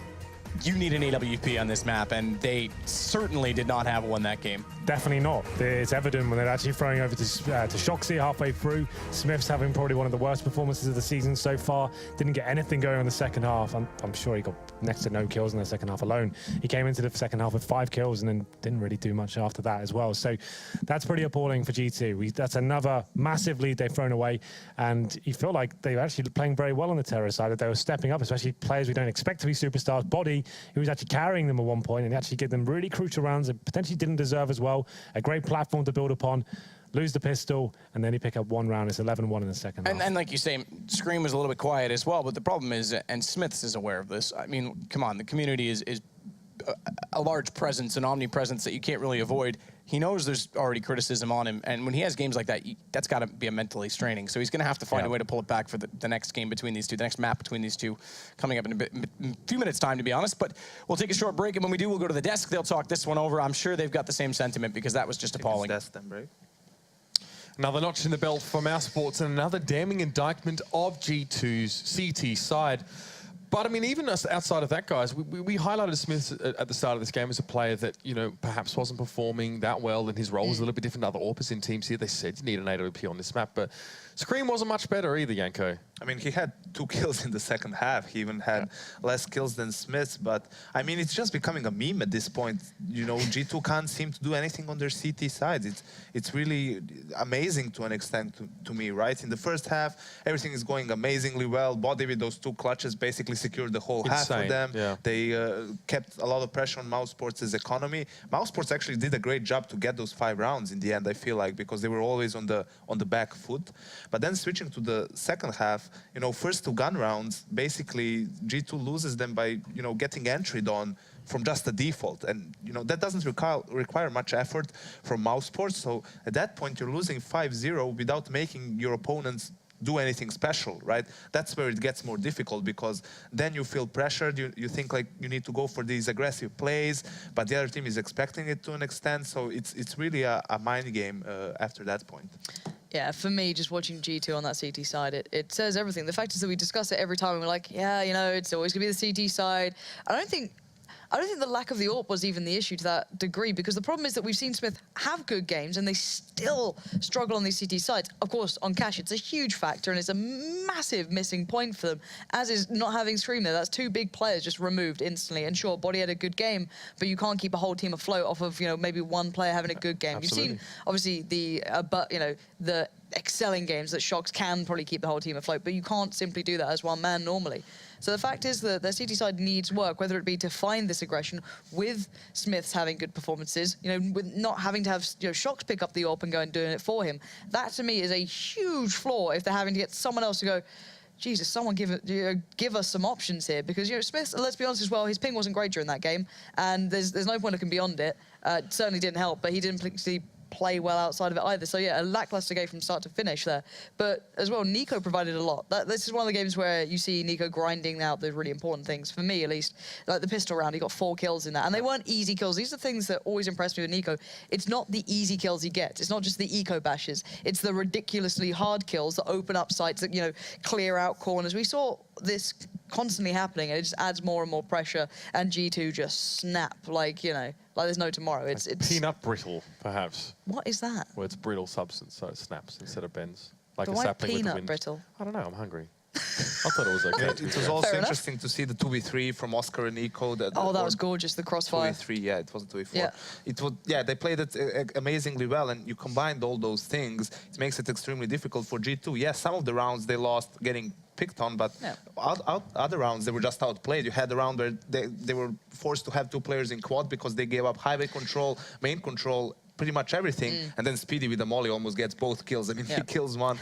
You need an AWP on this map, and they certainly did not have one that game. Definitely not. It's evident when they're actually throwing over to Shoxy halfway through. Smith's having probably one of the worst performances of the season so far. Didn't get anything going on the second half. I'm sure he got next to no kills in the second half alone. He came into the second half with 5 kills and then didn't really do much after that as well. So that's pretty appalling for G2. That's another massive lead they've thrown away, and you feel like they were actually playing very well on the Terror side, that they were stepping up, especially players we don't expect to be superstars. Body, who was actually carrying them at one point and actually get them really crucial rounds that potentially didn't deserve as well. A great platform to build upon. Lose the pistol, and then he pick up 1 round. It's 11-1 in the second half. And like you say, Scream was a little bit quiet as well, but the problem is, and Smiths is aware of this, I mean, come on, the community is a large presence, an omnipresence that you can't really avoid. He knows there's already criticism on him, and when he has games like that, that's got to be a mentally straining. So he's going to have to find a way to pull it back for the next game between these two, the next map between these two, coming up in a few minutes' time, to be honest. But we'll take a short break, and when we do, we'll go to the desk. They'll talk this one over. I'm sure they've got the same sentiment, because that was just appalling. Desk then break. Another notch in the belt for Mousesports, and another damning indictment of G2's CT side. But I mean, even outside of that, guys, we highlighted Smith at the start of this game as a player that, you know, perhaps wasn't performing that well, and his role was a little bit different to other AWPers in teams here. They said you need an AWP on this map, but Scream wasn't much better either, Yanko. I mean, he had 2 kills in the second half. He even had less kills than Smith. But, I mean, it's just becoming a meme at this point. You know, G2 can't seem to do anything on their CT side. It's really amazing to an extent to me, right? In the first half, everything is going amazingly well. Body with those 2 clutches basically secured the whole half for them. Yeah. They kept a lot of pressure on Mousesports' economy. Mousesports actually did a great job to get those 5 rounds in the end, I feel like, because they were always on the back foot. But then switching to the second half, you know, first 2 gun rounds, basically G2 loses them by, you know, getting entried on from just the default. And, you know, that doesn't require much effort from Mousesports. So at that point, you're losing 5-0 without making your opponents do anything special, right? That's where it gets more difficult, because then you feel pressured. You think like you need to go for these aggressive plays, but the other team is expecting it to an extent. So it's really a mind game after that point. Yeah, for me, just watching G2 on that CT side, it says everything. The fact is that we discuss it every time, and we're like, yeah, you know, it's always going to be the CT side. I don't think the lack of the AWP was even the issue to that degree, because the problem is that we've seen Smith have good games and they still struggle on these CT sides. Of course, on Cash, it's a huge factor and it's a massive missing point for them, as is not having Scream there. That's 2 big players just removed instantly. And sure, Body had a good game, but you can't keep a whole team afloat off of, you know, maybe 1 player having a good game. Absolutely. You've seen, obviously, the excelling games that Shox can probably keep the whole team afloat, but you can't simply do that as 1 man normally. So the fact is that their CT side needs work, whether it be to find this aggression with Smiths having good performances, you know, with not having to have, you know, Shox pick up the AWP and go and doing it for him. That to me is a huge flaw if they're having to get someone else to go, Jesus, someone give us some options here, because, you know, Smith, let's be honest as well, his ping wasn't great during that game, and there's no point looking beyond it. It certainly didn't help, but he didn't play well outside of it either. So yeah, a lackluster game from start to finish there. But as well, Nico provided a lot. This is one of the games where you see Nico grinding out the really important things, for me at least. Like the pistol round, he got 4 kills in that. And they weren't easy kills. These are things that always impress me with Nico. It's not the easy kills he gets. It's not just the eco bashes. It's the ridiculously hard kills that open up sites, that, you know, clear out corners. We saw this constantly happening, and it just adds more and more pressure, and G2 just snap like, you know, like there's no tomorrow. It's peanut brittle, perhaps. What is that? Well, it's brittle substance, so it snaps instead of bends. Like But a why sapling with the peanut wind. brittle? I don't know, I'm hungry. I thought it was okay. It was also interesting to see the 2v3 from Oscar and Nico. That was gorgeous, the crossfire. 2v3, yeah, it wasn't 2v4. Yeah. It would, yeah, they played it amazingly well, and you combined all those things, it makes it extremely difficult for G2. Yes, some of the rounds they lost getting picked on, but other rounds they were just outplayed. You had a round where they were forced to have 2 players in quad because they gave up highway control, main control, pretty much everything, and then Speedy with the molly almost gets both kills. I mean, he kills one,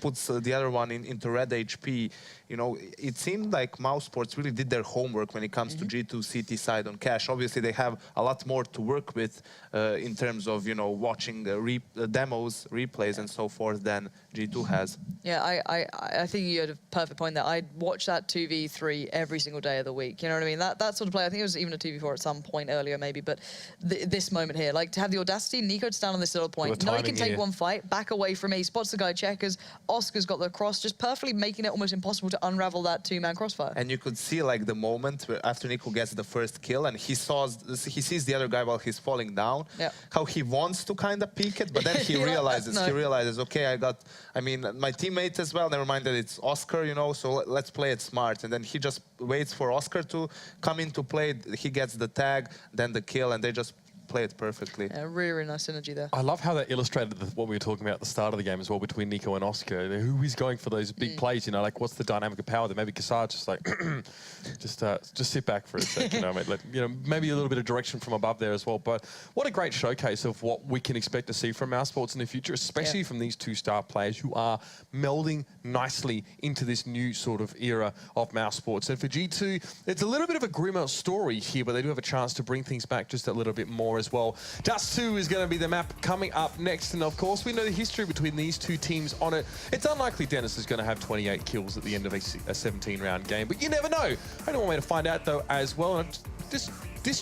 puts the other one into red HP. You know, it seemed like Mousesports really did their homework when it comes to G2 CT side on cash. Obviously, they have a lot more to work with in terms of, you know, watching the demos, replays, and so forth than G2 has. Yeah, I think you had a perfect point there. I'd watch that 2v3 every single day of the week. You know what I mean? That sort of play, I think it was even a 2v4 at some point earlier maybe, but this moment here, like to have the audacity, Nico to stand on this little point, know he can take one fight, back away from me, spots the guy checkers, Oscar's got the cross, just perfectly making it almost impossible to unravel that 2-man crossfire. And you could see like the moment where after Nico gets the first kill and he sees the other guy while he's falling down, how he wants to kind of peek it, but then he realizes, okay, I mean, my teammate as well, never mind that it's Oscar, you know, so let's play it smart. And then he just waits for Oscar to come into play, he gets the tag, then the kill, and they just play it perfectly. Yeah, really, really nice synergy there. I love how that illustrated what we were talking about at the start of the game as well between Nico and Oscar. Who is going for those big plays, you know, like what's the dynamic of power there? Maybe Kassar just like, just sit back for a sec, you know, maybe a little bit of direction from above there as well. But what a great showcase of what we can expect to see from Mousesports in the future, especially from these 2 star players who are melding nicely into this new sort of era of Mousesports. And for G2, it's a little bit of a grimmer story here, but they do have a chance to bring things back just a little bit more as well. Dust 2 is going to be the map coming up next, and of course we know the history between these 2 teams on it. It's unlikely Dennis is going to have 28 kills at the end of a 17-round game, but you never know. Only one way to find out though as well. And this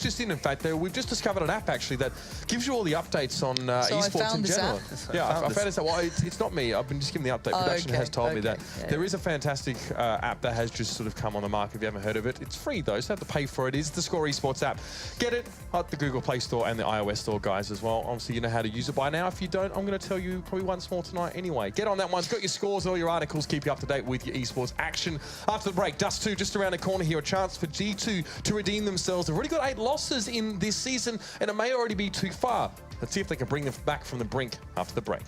just in fact, though, we've just discovered an app actually that gives you all the updates on esports in general. I found this app. Well, it's not me. I've been just given the update. Production has told me that there is a fantastic app that has just sort of come on the market. If you haven't heard of it, it's free though, so you have to pay for it. It's the Score Esports app. Get it at the Google Play Store and the iOS Store, guys, as well. Obviously, you know how to use it by now. If you don't, I'm going to tell you probably once more tonight anyway. Get on that one. It's got your scores, all your articles, keep you up to date with your esports action. After the break, Dust 2 just around the corner here. A chance for G2 to redeem themselves. They've already got 8 losses in this season, and it may already be too far. Let's see if they can bring them back from the brink after the break.